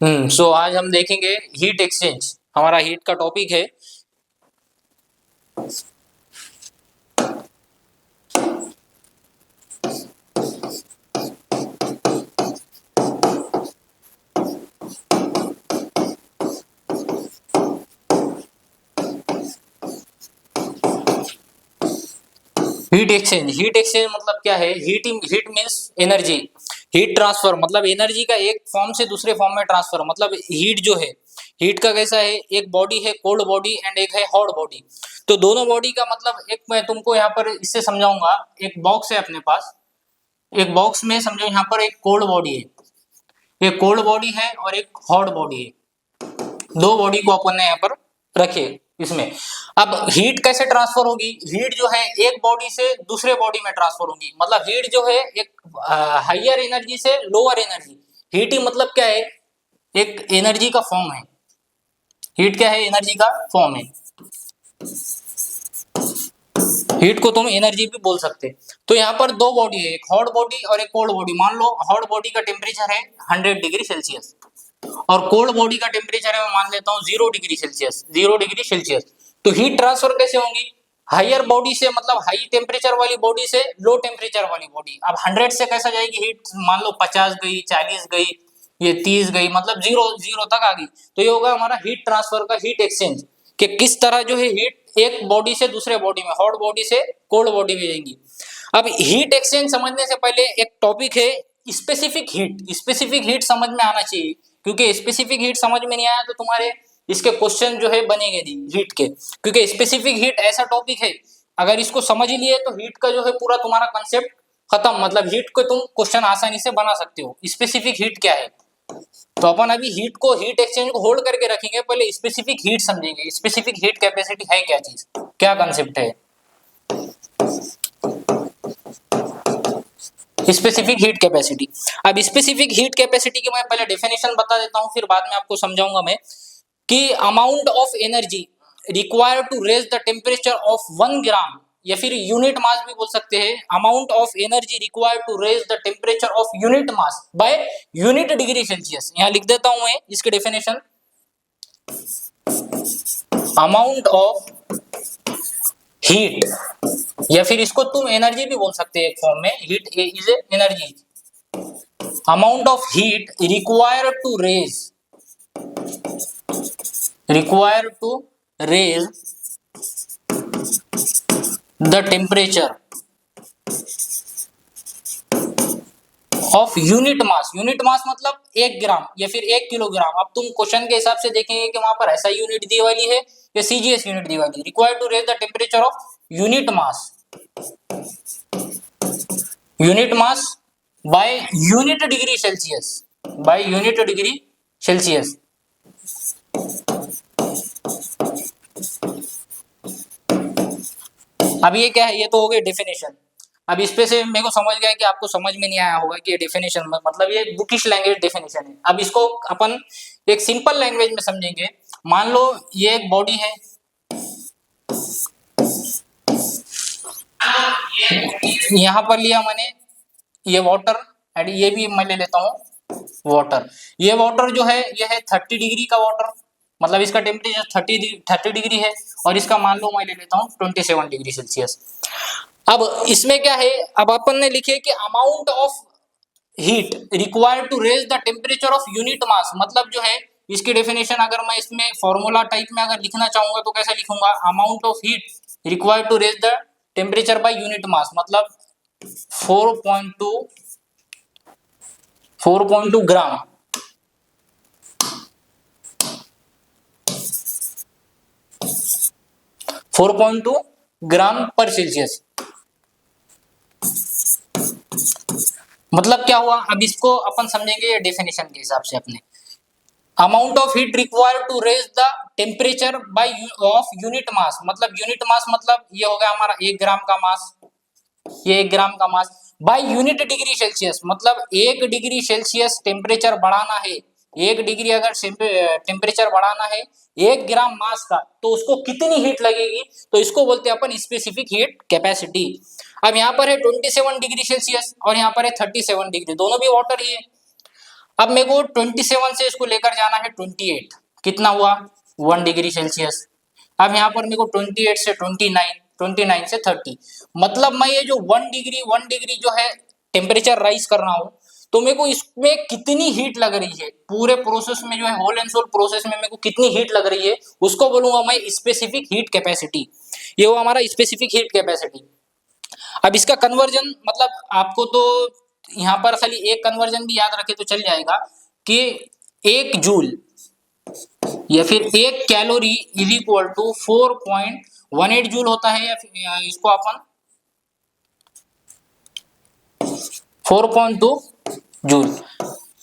सो आज हम देखेंगे हीट एक्सचेंज। हमारा हीट का टॉपिक है। हीट एक्सचेंज मतलब क्या है? Heat means energy. Heat transfer मतलब एनर्जी का एक फॉर्म से दूसरे फॉर्म में ट्रांसफर। मतलब हीट जो है, हीट का कैसा है, एक बॉडी है कोल्ड बॉडी एंड एक है हॉट बॉडी। तो दोनों बॉडी का मतलब, एक मैं तुमको यहाँ पर इससे समझाऊंगा। एक बॉक्स है अपने पास, एक बॉक्स में समझो यहाँ पर एक कोल्ड बॉडी है, एक कोल्ड बॉडी है और एक हॉट बॉडी है। दो बॉडी को अपन ने यहाँ पर रखे इसमें। अब हीट कैसे ट्रांसफर होगी? हीट जो है एक बॉडी से दूसरे बॉडी में ट्रांसफर होगी। मतलब हीट जो है एक हायर एनर्जी से लोअर एनर्जी। हीट ही मतलब क्या है? एक एनर्जी का फॉर्म है। हीट क्या है? एनर्जी का फॉर्म है। हीट को तुम एनर्जी भी बोल सकते। तो यहाँ पर दो बॉडी है, एक हॉट बॉडी और एक कोल्ड बॉडी। मान लो हॉट बॉडी का टेम्परेचर है 100 डिग्री सेल्सियस और कोल्ड बॉडी का टेम्परेचर है, मैं मान लेता हूँ 0 डिग्री सेल्सियस। 0 degree Celsius. तो हीट ट्रांसफर कैसे होंगी? हायर बॉडी से, मतलब हाई टेम्परेचर वाली बॉडी से लो टेम्परेचर वाली बॉडी। अब 100 से कैसा जाएगी हीट? मान लो 50 गई, 40 गई, ये 30 गई, मतलब जीरो जीरो तक आ गई। तो ये होगा हमारा हीट ट्रांसफर का हीट एक्सचेंज, कि किस तरह जो है हीट एक बॉडी से दूसरे बॉडी में, हॉट बॉडी से कोल्ड बॉडी में जाएंगी। अब हीट एक्सचेंज समझने से पहले एक टॉपिक है स्पेसिफिक हीट। स्पेसिफिक हीट समझ में आना चाहिए, क्योंकि स्पेसिफिक हीट समझ में नहीं आया तो तुम्हारे इसके क्वेश्चन जो है बनेंगे नहीं हीट के। क्योंकि स्पेसिफिक हीट ऐसा टॉपिक है, अगर इसको समझ लिए तो हीट का जो है पूरा तुम्हारा कंसेप्ट खत्म। मतलब हीट को तुम क्वेश्चन आसानी से बना सकते हो। स्पेसिफिक हीट क्या है? तो अपन अभी हीट को, हीट एक्सचेंज को होल्ड करके रखेंगे, पहले स्पेसिफिक हीट समझेंगे। स्पेसिफिक हीट कैपेसिटी है क्या चीज, क्या कंसेप्ट है स्पेसिफिक हीट कैपेसिटी? अब स्पेसिफिक हीट कैपेसिटी की मैं पहले डेफिनेशन बता देता हूं, फिर बाद में आपको समझाऊंगा मैं कि amount of energy required to raise the temperature of 1 gram, या फिर यूनिट मास भी बोल सकते हैं। Amount of energy required to raise the temperature of unit mass by unit degree Celsius. यहां लिख देता हूं मैं इसके डेफिनेशन। अमाउंट ऑफ हीट, या फिर इसको तुम एनर्जी भी बोल सकते हैं एक फॉर्म में। Heat is energy. Amount of heat required to raise the temperature of unit mass. Unit mass मतलब 1 ग्राम या फिर 1 किलोग्राम। अब तुम क्वेश्चन के हिसाब से देखेंगे कि वहां पर ऐसा यूनिट दी वाली है या सीजीएस यूनिट दी वाली। Required to raise the temperature of unit mass, unit mass by unit degree Celsius, by unit degree Celsius. अब ये क्या है? ये तो हो गई डेफिनेशन। अब इस पे से मेरे को समझ गया कि आपको समझ में नहीं आया होगा कि ये डेफिनेशन मतलब ये बुकिश लैंग्वेज डेफिनेशन है। अब इसको अपन एक सिंपल लैंग्वेज में समझेंगे। मान लो ये एक बॉडी है, यहां पर लिया मैंने ये वाटर, एंड ये भी मैं ले लेता हूँ वाटर। ये वाटर जो है ये है 30 डिग्री का वाटर, मतलब इसका टेम्परेचर 30 डिग्री है, और इसका मान लो मैं ले लेता हूँ 27 डिग्री सेल्सियस। अब इसमें क्या है? अब अपन ने लिखे कि amount of heat required to raise the temperature of unit mass. मतलब जो है इसकी डेफिनेशन अगर मैं इसमें फॉर्मूला टाइप में अगर लिखना चाहूंगा तो कैसे लिखूंगा? Amount of heat required to raise the temperature by unit mass, मतलब 4.2 ग्राम। 4.2 ग्राम पर सेल्सियस। मतलब क्या हुआ? अब इसको अपन समझेंगे डेफिनेशन के हिसाब से अपने। Amount of heat required to raise the temperature by of unit mass, मतलब यूनिट मास मतलब ये हो गया हमारा 1 ग्राम का मास, ये 1 ग्राम का मास बाय यूनिट डिग्री सेल्सियस। मतलब 1 डिग्री सेल्सियस टेम्परेचर बढ़ाना है, 1 डिग्री अगर टेम्परेचर बढ़ाना है 1 ग्राम मास का, तो उसको कितनी हीट लगेगी? तो इसको बोलते हैं अपन स्पेसिफिक हीट कैपेसिटी। अब यहाँ पर है 27 डिग्री सेल्सियस और यहाँ पर है 37 डिग्री, दोनों भी वाटर ही है। अब मेरे को 27 से इसको लेकर जाना है 28, कितना हुआ 1 डिग्री सेल्सियस। अब यहाँ पर मेरे को 28 से 29, 29 से 30, मतलब मैं ये जो 1 डिग्री जो है टेम्परेचर राइज कर रहा हूँ, तो मेरे को इसमें कितनी हीट लग रही है, पूरे प्रोसेस में जो है होल एंड सोल प्रोसेस में मेरे को कितनी हीट लग रही है, उसको बोलूंगा मैं स्पेसिफिक हीट कैपेसिटी। ये वो हमारा स्पेसिफिक हीट कैपेसिटी। अब इसका कन्वर्जन मतलब आपको तो यहाँ पर खाली एक कन्वर्जन भी याद रखे तो चल जाएगा कि 1 जूल या फिर 1 calorie is equal to 4.18 joule होता है, या इसको अपन 4.2 जूल,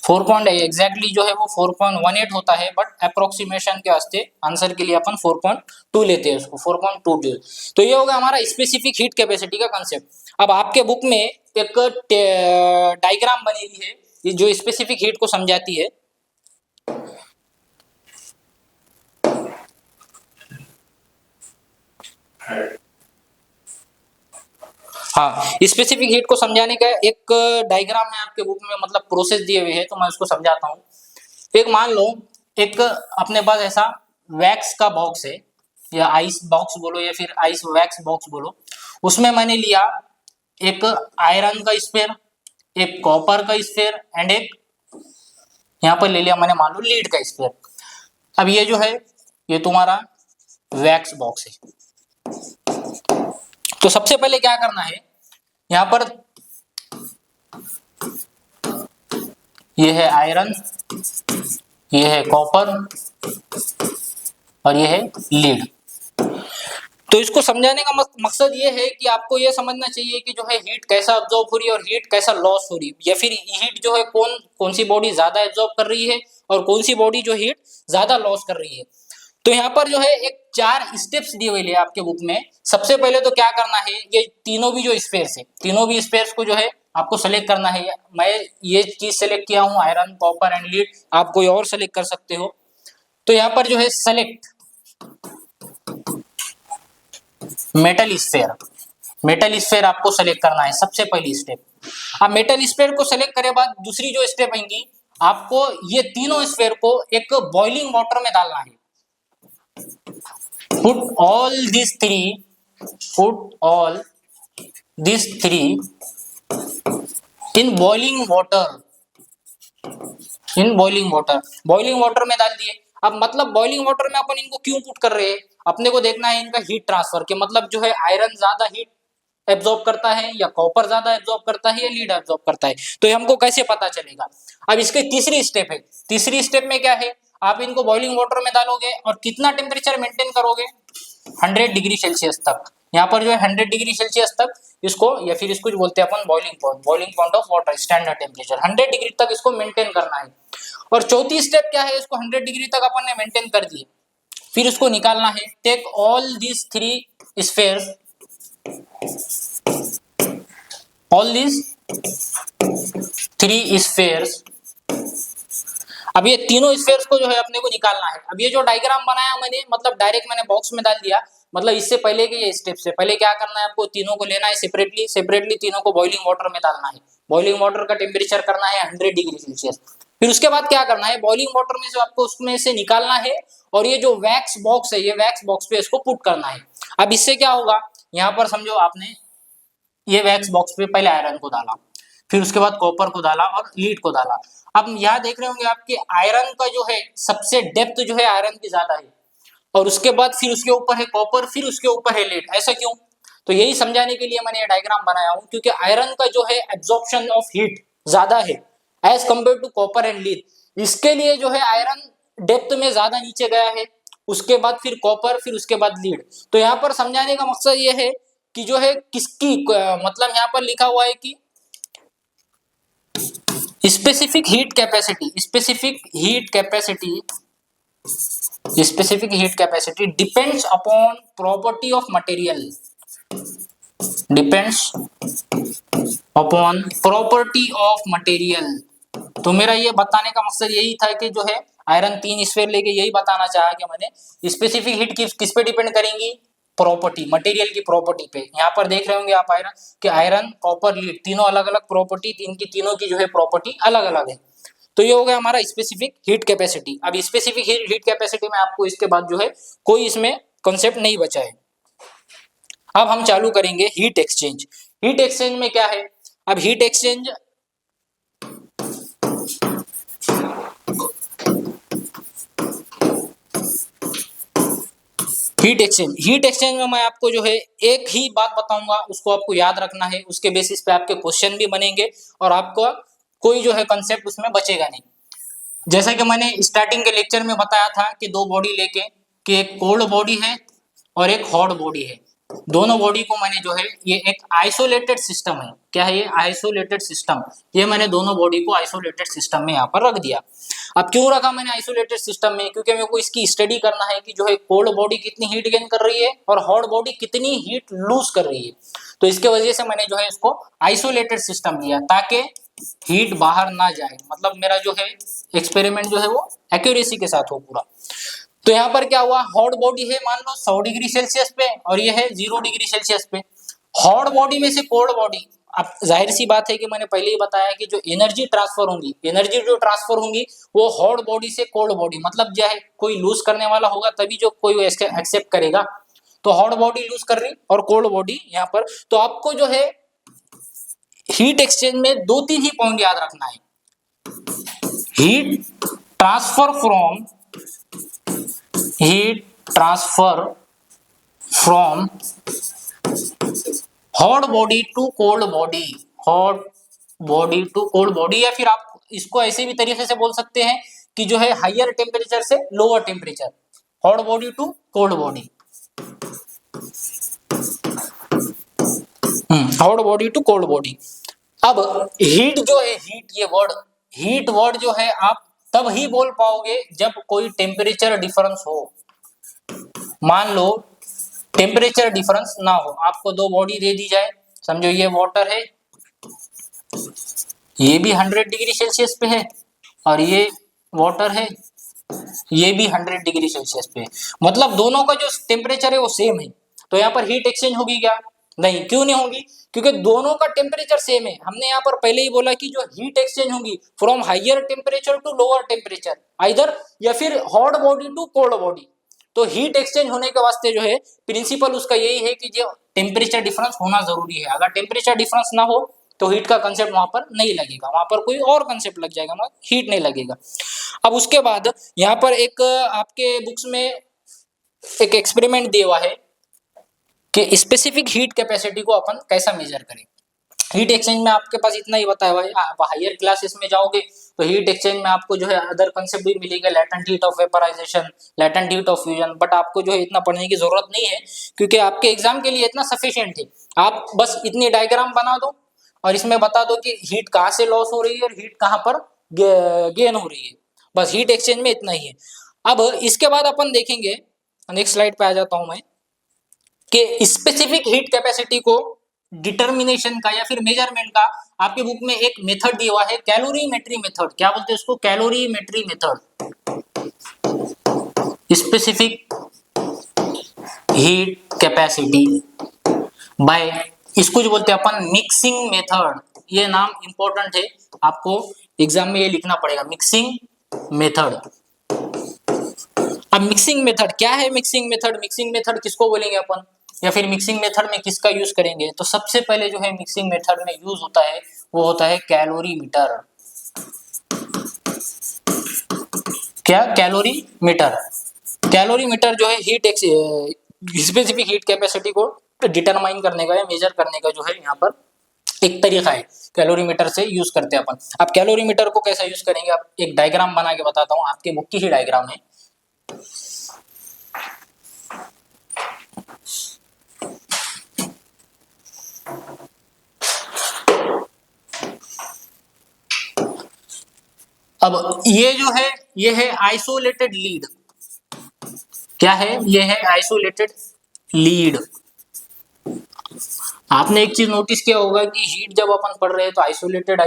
4 एग्जैक्टली जो है वो 4.18 होता है, बट अप्रोक्सीमेशन के वास्ते आंसर के लिए अपन 4.2 लेते हैं उसको, 4.2 जूल। तो ये होगा हमारा स्पेसिफिक हीट कैपेसिटी का कंसेप्ट। अब आपके बुक में एक डायग्राम बनी हुई है जो स्पेसिफिक हीट को समझाती है। हाँ, स्पेसिफिक हीट को समझाने का एक डायग्राम है आपके बुक में, मतलब प्रोसेस दिए हुए हैं, तो मैं उसको समझाता हूँ। एक मान लो एक अपने पास ऐसा वैक्स का बॉक्स है, या आइस बॉक्स बोलो या फिर आइस वैक्स बॉक्स बोलो, उसमें मैंने लिया एक आयरन का स्फीयर, एक कॉपर का स्फीयर एंड एक यहाँ पर ले लिया मैंने मान लो लीड का स्फीयर। अब ये जो है ये तुम्हारा वैक्स बॉक्स है। तो सबसे पहले क्या करना है, यहाँ पर ये है आयरन, ये है कॉपर और ये है लीड। तो इसको समझाने का मकसद ये है कि आपको ये समझना चाहिए कि जो है हीट कैसा अब्जॉर्ब हो रही है और हीट कैसा लॉस हो रही है, या फिर हीट जो है कौन सी बॉडी ज्यादा एब्जॉर्ब कर रही है और कौन सी बॉडी जो हीट ज्यादा लॉस कर रही है। तो यहाँ पर जो है एक 4 स्टेप्स दिए हुए हैं आपके बुक में। सबसे पहले तो क्या करना है, ये तीनों भी जो स्पेयर्स है, तीनों भी स्पेयर्स को जो है आपको सेलेक्ट करना है। मैं ये चीज सेलेक्ट किया हूँ आयरन कॉपर एंड लीड, आप कोई और सेलेक्ट कर सकते हो। तो यहाँ पर जो है select metal sphere, metal sphere आपको सेलेक्ट करना है सबसे पहली स्टेप। अब मेटल स्फेयर को सेलेक्ट करे बाद दूसरी जो स्टेप आएंगी, आपको ये तीनों स्फेयर को एक बॉइलिंग वाटर में डालना है। Put all these three in boiling water, boiling water में डाल दिए। अब मतलब बॉइलिंग वाटर में अपन इनको क्यों पुट कर रहे हैं, अपने को देखना है इनका हीट ट्रांसफर के, मतलब जो है आयरन ज्यादा हीट एब्जॉर्ब करता है या कॉपर ज्यादा एब्जॉर्ब करता है या लीड एब्जॉर्ब करता है, तो ये हमको कैसे पता चलेगा। अब इसके तीसरी स्टेप है, तीसरी स्टेप में क्या है, आप इनको बॉइलिंग वाटर में डालोगे और कितना टेम्परेचर मेंटेन करोगे, 100 डिग्री सेल्सियस तक। यहाँ पर जो है 100 डिग्री सेल्सियस तक इसको, या फिर इसको बोलते हैं अपन boiling point of water, standard temperature 100 degree तक इसको मेंटेन करना है। और चौथी स्टेप क्या है, इसको 100 डिग्री तक अपन ने मेंटेन कर दिए, फिर उसको निकालना है। Take all these 3 spheres, all these 3 spheres. अब ये तीनों स्फेयर्स को जो है अपने को निकालना है। अब ये जो डायग्राम बनाया मैंने, मतलब डायरेक्ट मैंने बॉक्स में डाल दिया, मतलब इससे पहले के ये स्टेप से पहले क्या करना है, आपको तीनों को लेना है सेपरेटली तीनों को बॉइलिंग वाटर में डालना है। बॉइलिंग वाटर का टेम्परेचर करना है 100 डिग्री सेल्सियस। फिर उसके बाद क्या करना है, बॉइलिंग वाटर में से आपको उसमें से निकालना है और ये जो वैक्स बॉक्स है, ये वैक्स बॉक्स पे इसको पुट करना है। अब इससे क्या होगा, यहाँ पर समझो आपने ये वैक्स बॉक्स पे पहले आयरन को डाला, फिर उसके बाद कॉपर को डाला और लीड को डाला। अब यहाँ देख रहे होंगे आपके आयरन का जो है सबसे डेप्थ जो है आयरन की ज्यादा है, और उसके बाद फिर उसके ऊपर है कॉपर, फिर उसके ऊपर है लीड। ऐसा क्यों, तो यही समझाने के लिए मैंने ये डायग्राम बनाया हूँ, क्योंकि आयरन का जो है एब्जॉर्प्शन ऑफ हीट ज्यादा है as compared to copper and lead. इसके लिए जो है आयरन डेप्थ में ज्यादा नीचे गया है, उसके बाद फिर कॉपर, फिर उसके बाद लीड। तो यहाँ पर समझाने का मकसद ये है कि जो है किसकी, मतलब यहाँ पर लिखा हुआ है कि specific heat capacity depends upon property of material, तो मेरा ये बताने का मकसद यही था कि जो है आयरन 3 स्फीयर लेके यही बताना चाहा कि मैंने स्पेसिफिक हीट किस पे डिपेंड करेंगी, प्रॉपर्टी, मटेरियल की प्रॉपर्टी पे। यहाँ पर देख रहे होंगे आप आयरन कि आयरन कॉपर लीड तीनों अलग अलग प्रॉपर्टी, तीनों की जो है प्रॉपर्टी अलग अलग है। तो ये हो गया हमारा स्पेसिफिक हीट कैपेसिटी। अब स्पेसिफिक हीट कैपेसिटी में आपको इसके बाद जो है कोई इसमें कॉन्सेप्ट नहीं बचा है। अब हम चालू करेंगे हीट एक्सचेंज। हीट एक्सचेंज में क्या है, अब हीट एक्सचेंज हीट एक्सचेंज में मैं आपको जो है एक ही बात बताऊंगा, उसको आपको याद रखना है, उसके बेसिस पे आपके क्वेश्चन भी बनेंगे और आपका कोई जो है कंसेप्ट उसमें बचेगा नहीं। जैसा कि मैंने स्टार्टिंग के लेक्चर में बताया था कि दो बॉडी लेके कि एक कोल्ड बॉडी है और एक हॉट बॉडी है। दोनों बॉडी को मैंने जो है ये एक आइसोलेटेड सिस्टम है, क्या है ये आइसोलेटेड सिस्टम, ये मैंने दोनों बॉडी को आइसोलेटेड सिस्टम में यहाँ पर रख दिया। अब क्यों रखा मैंने आइसोलेटेड सिस्टम में, क्योंकि मेरे को इसकी स्टडी करना है कि जो है कोल्ड बॉडी कितनी हीट गेन कर रही है और हॉट बॉडी कितनी हीट लूज कर रही है। तो इसके वजह से मैंने जो है इसको आइसोलेटेड सिस्टम दिया ताकि हीट बाहर ना जाए, मतलब मेरा जो है एक्सपेरिमेंट जो है वो एक्यूरेसी के साथ हो पूरा। तो यहाँ पर क्या हुआ, हॉट बॉडी है मान लो 100 डिग्री सेल्सियस पे और ये है 0 डिग्री सेल्सियस पे। हॉट बॉडी में से कोल्ड बॉडी, अब जाहिर सी बात है कि मैंने पहले ही बताया कि जो एनर्जी ट्रांसफर होंगी, एनर्जी जो ट्रांसफर होंगी वो हॉट बॉडी से कोल्ड बॉडी, मतलब जो है कोई लूज करने वाला होगा तभी जो कोई एक्सेप्ट करेगा। तो हॉट बॉडी लूज कर रही और कोल्ड बॉडी यहाँ पर। तो आपको जो है हीट एक्सचेंज में 2-3 ही पॉइंट याद रखना है। Heat transfer from hot body to cold body, hot body to cold body, या फिर आप इसको ऐसे भी तरीके से बोल सकते हैं कि जो है हायर टेम्परेचर से lower temperature, hot body to cold body, hot body to cold body. अब हीट जो है, हीट वर्ड जो है आप तब ही बोल पाओगे जब कोई टेम्परेचर डिफरेंस हो। मान लो टेम्परेचर डिफरेंस ना हो, आपको दो बॉडी दे दी जाए, समझो ये वाटर है, ये भी 100 डिग्री सेल्सियस पे है और ये वाटर है, ये भी 100 डिग्री सेल्सियस पे है, मतलब दोनों का जो टेम्परेचर है वो सेम है। तो यहाँ पर हीट एक्सचेंज होगी क्या? नहीं, क्यों नहीं होगी? क्योंकि दोनों का टेम्परेचर सेम है। हमने यहाँ पर पहले ही बोला कि जो हीट एक्सचेंज होगी from higher temperature to lower temperature either, या फिर hot body to cold body. तो हीट एक्सचेंज होने के वास्ते जो है प्रिंसिपल उसका यही है कि जो टेम्परेचर डिफरेंस होना जरूरी है। अगर टेम्परेचर डिफरेंस ना हो तो हीट का कंसेप्ट वहां पर नहीं लगेगा, वहां पर कोई और कंसेप्ट लग जाएगा, मगर हीट नहीं लगेगा। अब उसके बाद यहाँ पर एक आपके बुक्स में एक एक्सपेरिमेंट दिया हुआ है कि स्पेसिफिक हीट कैपेसिटी को अपन कैसा मेजर करें। हीट एक्सचेंज में आपके पास इतना ही बताया हुआ है, आप हायर क्लासेस में जाओगे तो हीट एक्सचेंज में आपको जो है अदर कंसेप्ट भी मिलेगा, latent heat of vaporization, latent heat of fusion, but आपको जो है इतना पढ़ने की जरूरत नहीं है क्योंकि आपके एग्जाम के लिए इतना सफिशिएंट है। आप बस इतनी डायग्राम बना दो और इसमें बता दो कि हीट कहाँ से लॉस हो रही है और हीट कहाँ पर गेन हो रही है, बस हीट एक्सचेंज में इतना ही है। अब इसके बाद अपन देखेंगे, नेक्स्ट स्लाइड पे आ जाता हूं मैं, कि स्पेसिफिक हीट कैपेसिटी को डिटर्मिनेशन का या फिर मेजरमेंट का आपके बुक में एक मेथड दिया हुआ है, कैलोरीमेट्री मेथड। क्या बोलते हैं उसको? Calorimetry method. Specific heat capacity by, इसको जो बोलते हैं अपन मिक्सिंग मेथड। ये नाम इंपॉर्टेंट है, आपको एग्जाम में ये लिखना पड़ेगा, मिक्सिंग मेथड। अब मिक्सिंग मेथड क्या है? मिक्सिंग मेथड किसको बोलेंगे अपन, या फिर मिक्सिंग मेथड में किसका यूज करेंगे? तो सबसे पहले जो है मिक्सिंग मेथड में यूज होता है वो होता है कैलोरीमीटर। क्या? कैलोरीमीटर। कैलोरीमीटर जो है हीट स्पेसिफिक हीट कैपेसिटी को डिटरमाइन करने का या मेजर करने का जो है यहाँ पर एक तरीका है, कैलोरीमीटर से यूज करते हैं अपन। अब कैलोरीमीटर को कैसा यूज करेंगे, आप एक डायग्राम बना के बताता हूँ, आपके बुक की ही डायग्राम है। अब ये जो है ये है आइसोलेटेड लीड। क्या है? ये है आइसोलेटेड लीड। आपने एक चीज नोटिस किया होगा कि हीट जब अपन पढ़ रहे हैं तो आइसोलेटेड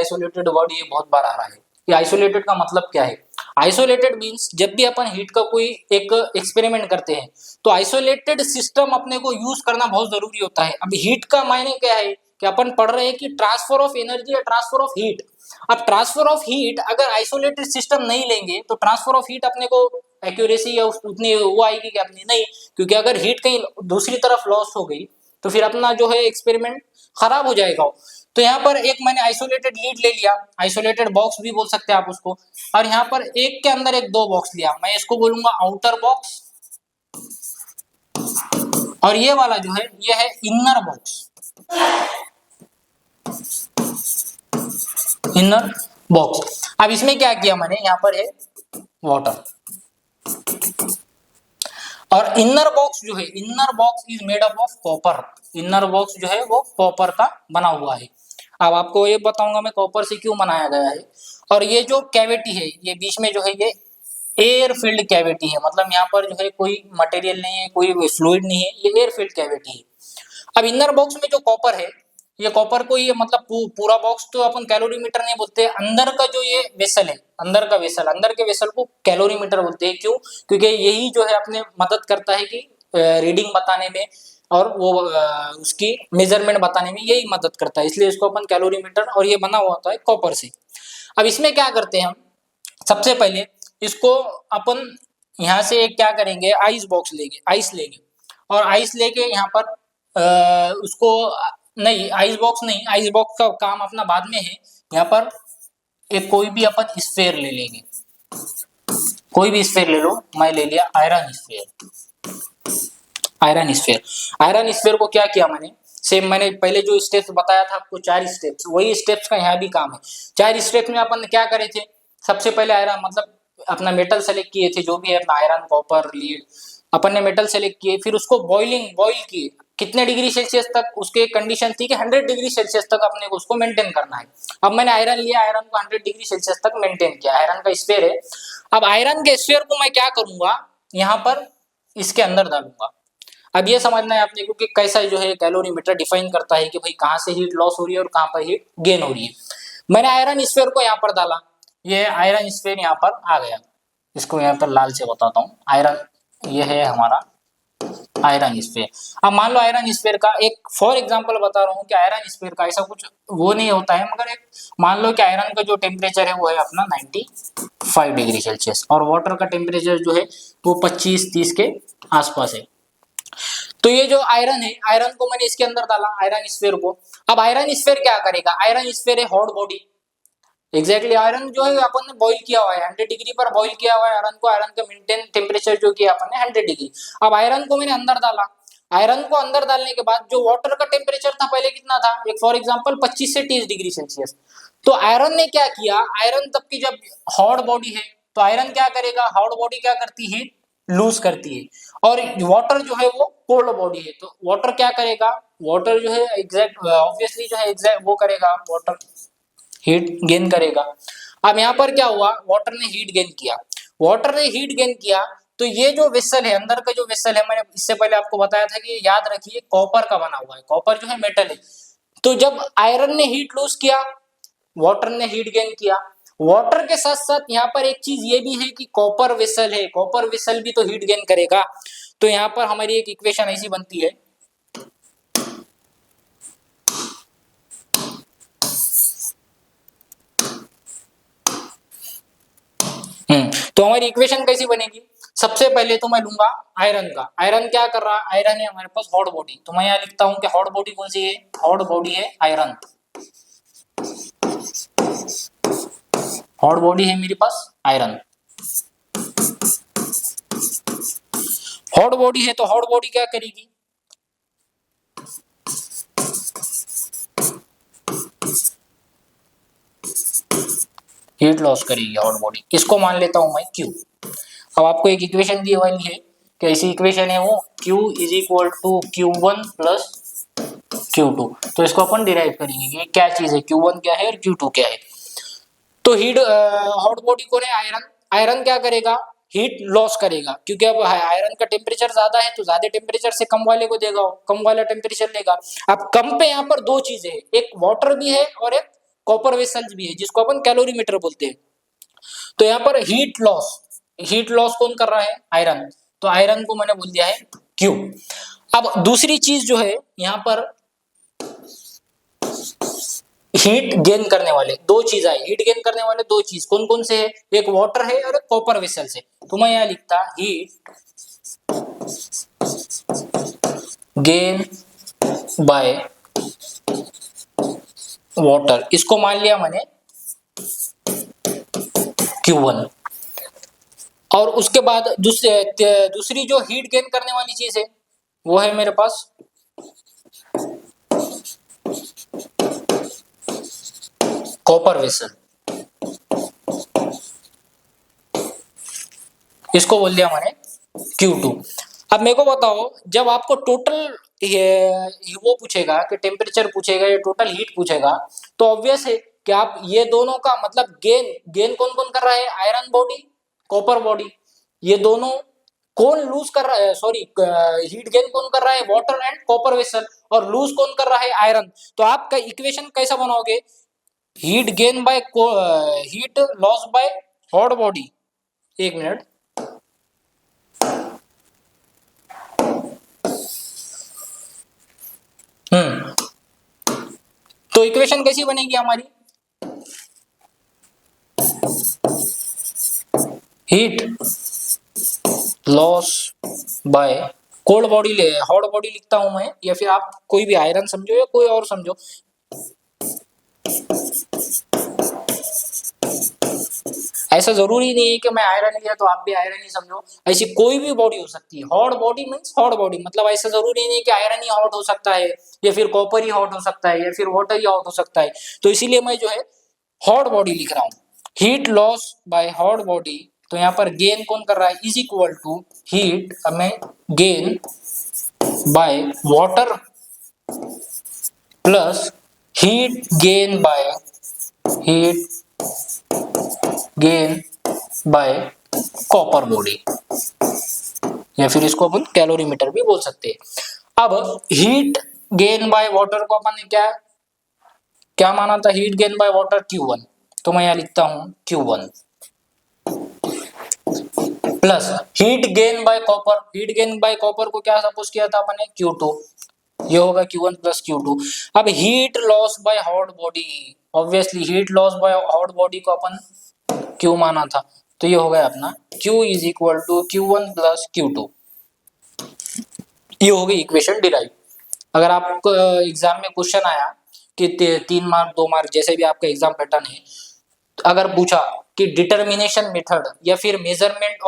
वर्ड ये बहुत बार आ रहा है। ये आइसोलेटेड का मतलब क्या है? आइसोलेटेड मींस जब भी अपन हीट का कोई एक एक्सपेरिमेंट करते हैं तो आइसोलेटेड सिस्टम अपने को यूज करना बहुत जरूरी होता है। अब हीट का मायने क्या है कि अपन पढ़ रहे हैं कि ट्रांसफर ऑफ एनर्जी या ट्रांसफर ऑफ हीट। अब ट्रांसफर ऑफ हीट अगर आइसोलेटेड सिस्टम नहीं लेंगे तो ट्रांसफर ऑफ हीट अपने को एक्यूरेसी या उतनी वो आएगी कि अपनी नहीं, क्योंकि अगर हीट कहीं दूसरी तरफ लॉस हो गई तो फिर अपना जो है एक्सपेरिमेंट खराब हो जाएगा। तो यहाँ पर एक मैंने आइसोलेटेड लीड ले लिया, आइसोलेटेड बॉक्स भी बोल सकते हैं आप उसको, और यहाँ पर एक के अंदर एक दो बॉक्स लिया, मैं इसको बोलूंगा आउटर बॉक्स, और ये वाला जो है ये है इनर बॉक्स, इनर बॉक्स। अब इसमें क्या किया मैंने, यहाँ पर है वाटर, और इनर बॉक्स जो है, inner box is made up of copper, inner box जो है वो कॉपर का बना हुआ है। अब आपको ये बताऊंगा मैं कॉपर से क्यों बनाया गया है। और ये जो कैविटी है ये बीच में जो है ये एयर फिल्ड कैविटी है, मतलब यहाँ पर जो है कोई मटेरियल नहीं है, कोई फ्लूइड नहीं है, ये एयर फिल्ड कैविटी है। अब इनर बॉक्स में जो कॉपर है, ये कॉपर को ये मतलब पूरा बॉक्स तो अपन कैलोरीमीटर नहीं बोलते, अंदर का जो ये वेसल है, अंदर का वेसल, अंदर के वेसल को कैलोरीमीटर बोलते हैं। क्यों? क्योंकि यही जो है अपने मदद करता है कि रीडिंग बताने में और वो उसकी मेजरमेंट बताने में यही मदद करता है, इसलिए इसको अपन कैलोरीमीटर, और ये बना हुआ होता है कॉपर से। अब इसमें क्या करते हैं हम, सबसे पहले इसको अपन यहाँ से एक क्या करेंगे, आइस बॉक्स लेंगे, आइस लेंगे, और आइस लेके यहाँ पर उसको नहीं, आइस बॉक्स नहीं, आइस बॉक्स का काम अपना बाद में है। यहाँ पर एक कोई भी अपन स्फेयर ले लेंगे, कोई भी स्फेयर ले लो, मैं ले लिया iron sphere, iron sphere. Iron sphere को क्या किया मैंने, सेम मैंने पहले जो स्टेप्स बताया था आपको 4 स्टेप्स, वही स्टेप्स का यहाँ भी काम है। 4 स्टेप्स में अपन क्या करे थे, सबसे पहले आयरन मतलब अपना मेटल सेलेक्ट किए थे, जो भी है अपना आयरन, कॉपर, लीड, अपन ने मेटल सेलेक्ट किए, फिर उसको बॉइल किए, कितने डिग्री सेल्सियस तक, उसके कंडीशन थी कि 100 डिग्री सेल्सियस तक अपने को उसको मेंटेन करना है। अब मैंने आयरन लिया, आयरन को 100 डिग्री सेल्सियस तक मेंटेन किया, आयरन का स्फेयर है। अब आयरन के स्फेयर को मैं क्या करूंगा, यहाँ पर इसके अंदर डालूंगा। अब ये समझना है आपने क्योंकि कैसा जो है कैलोरीमीटर डिफाइन करता है कि भाई कहाँ से हीट लॉस हो रही है और कहाँ पर हीट गेन हो रही है। मैंने आयरन स्फेयर को यहाँ पर डाला, ये आयरन स्फेयर यहाँ पर आ गया, इसको यहाँ पर लाल से बताता हूँ, आयरन ये है हमारा आयरन स्फेयर। अब मान लो आयरन स्फेयर का एक फॉर एग्जांपल बता रहा हूँ कि आयरन स्फेयर का ऐसा कुछ वो नहीं होता है, मगर एक मान लो कि आयरन का जो टेम्परेचर है वो है अपना 95 डिग्री सेल्सियस, और वाटर का टेम्परेचर जो है वो 25-30 के आसपास है। तो ये जो आयरन है, आयरन को मैंने इसके अंदर डाला, आयरन स्फेयर को। अब आयरन स्फेयर क्या करेगा, आयरन स्फेयर है हॉट बॉडी, एग्जैक्टली आयरन जो है अपन ने बॉईल किया हुआ है, 100 डिग्री पर बॉईल किया हुआ है आयरन को, आयरन का मेंटेन टेम्परेचर जो किया अपन ने 100 डिग्री। अब आयरन को मैंने अंदर डाला, आयरन को अंदर डालने के बाद जो वाटर का टेम्परेचर था पहले कितना था, एक फॉर एग्जांपल 25 से 30 डिग्री सेल्सियस। तो आयरन ने क्या किया, आयरन तब की जब हॉट बॉडी है तो आयरन क्या करेगा, हॉट बॉडी क्या करती है, लूज करती है, और वाटर जो है वो कोल्ड बॉडी है, तो वाटर क्या करेगा, वाटर जो है एग्जैक्ट ऑब्वियसली जो है एग्जैक्ट वो करेगा, वाटर हीट गेन करेगा। अब यहाँ पर क्या हुआ, वाटर ने हीट गेन किया, वाटर ने हीट गेन किया, तो ये जो वेसल है, अंदर का जो वेसल है, मैंने इससे पहले आपको बताया था कि याद रखिए कॉपर का बना हुआ है, कॉपर जो है मेटल है। तो जब आयरन ने हीट लूज किया, वाटर ने हीट गेन किया, वाटर के साथ साथ यहाँ पर एक चीज ये भी है कि कॉपर वेसल है, कॉपर वेसल भी तो हीट गेन करेगा। तो यहाँ पर हमारी एक इक्वेशन ऐसी बनती है, तो हमारी इक्वेशन कैसी बनेगी, सबसे पहले तो मैं लूंगा आयरन का, आयरन क्या कर रहा है, आयरन है हमारे पास हॉट बॉडी, तो मैं यहाँ लिखता हूं कि हॉट बॉडी कौन सी है, हॉट बॉडी है आयरन, हॉट बॉडी है मेरे पास आयरन। हॉट बॉडी है तो हॉट बॉडी क्या करेगी, हीट लॉस करेगी हॉट बॉडी, इसको मान लेता हूं मैं Q। अब आपको एक इक्वेशन दी हुई है, कैसी इक्वेशन है वो, Q is equal to Q1 plus Q2, तो इसको अपन डिराइव करेंगे कि क्या चीज है, Q1 क्या है और Q2 क्या है। तो हीट हॉट बॉडी को है आयरन, आयरन क्या करेगा, हीट लॉस करेगा, क्योंकि अब आयरन का टेम्परेचर ज्यादा है तो ज्यादा टेम्परेचर से कम वाले को देगा, कम वाला टेम्परेचर लेगा। अब कम पे यहाँ पर दो चीजें हैं, एक वाटर भी है और एक कॉपर वेसल्स भी है, जिसको अपन कैलोरीमीटर बोलते हैं। तो यहाँ पर हीट लॉस कौन कर रहा है, आयरन, तो आयरन को मैंने बोल दिया है Q। अब दूसरी चीज जो है यहाँ पर हीट गेन करने वाले दो चीज आए, हीट गेन करने वाले दो चीज कौन कौन से है, एक वाटर है और एक कॉपर वेसल से। तो मैं यहां लिखता हीट गेन बाय वाटर, इसको मान लिया मैंने Q1। और उसके बाद दूसरी जो हीट गेन करने वाली चीज है वो है मेरे पास कॉपर वेसल, इसको बोल दिया मैंने Q2। अब मेरे को बताओ, जब आपको टोटल ये वो पूछेगा कि टेम्परेचर पूछेगा या टोटल हीट पूछेगा, तो ऑब्वियस है कि आप ये दोनों का मतलब गेन गेन कौन कौन कर रहा है, आयरन बॉडी कॉपर बॉडी, ये दोनों कौन लूज कर रहा है, सॉरी हीट गेन कौन कर रहा है, वाटर एंड कॉपर वेसल, और लूज कौन कर रहा है, आयरन। तो आपका इक्वेशन कैसा बनाओगे, heat gain by heat loss by hot body, एक मिनट, तो इक्वेशन कैसी बनेगी हमारी, heat loss bye cold body ले हॉट बॉडी लिखता हूं मैं, या फिर आप कोई भी आयरन समझो या कोई और समझो, ऐसा जरूरी नहीं है कि मैं आयरन लिया तो आप भी आयरन ही समझो, ऐसी कोई भी बॉडी हो सकती है। Hot body means hot body, मतलब ऐसा जरूरी नहीं कि आयरन ही हॉट हो सकता है या फिर कॉपर ही हॉट हो सकता है या फिर वाटर ही हॉट हो सकता है। तो इसीलिए मैं जो है हॉट बॉडी लिख रहा हूं, heat loss by hot body. तो यहाँ पर गेन कौन कर रहा है, इज इक्वल टू हीट में gain by water plus heat gain bye copper body, या फिर इसको अपन कैलोरीमीटर भी बोल सकते हैं। अब हीट गेन बाय वाटर को अपन ने क्या क्या माना था, heat gain by water Q1, तो मैं यहां लिखता हूं Q1 plus heat gain bye copper, heat gain bye copper को क्या सपोज किया था अपन ने, Q2, ये होगा Q1 प्लस Q2। अब heat loss by hot body, obviously heat loss by hot body को अपन Q माना था, तो ये हो गया अपना Q is equal to Q1 plus Q2, ये हो गई इक्वेशन डिराइव। अगर आपको एग्जाम में क्वेश्चन आया कि 3 मार्क 2 मार्क जैसे भी आपका एग्जाम पैटर्न है, अगर पूछा कि डिटर्मिनेशन मेथड या फिर measurement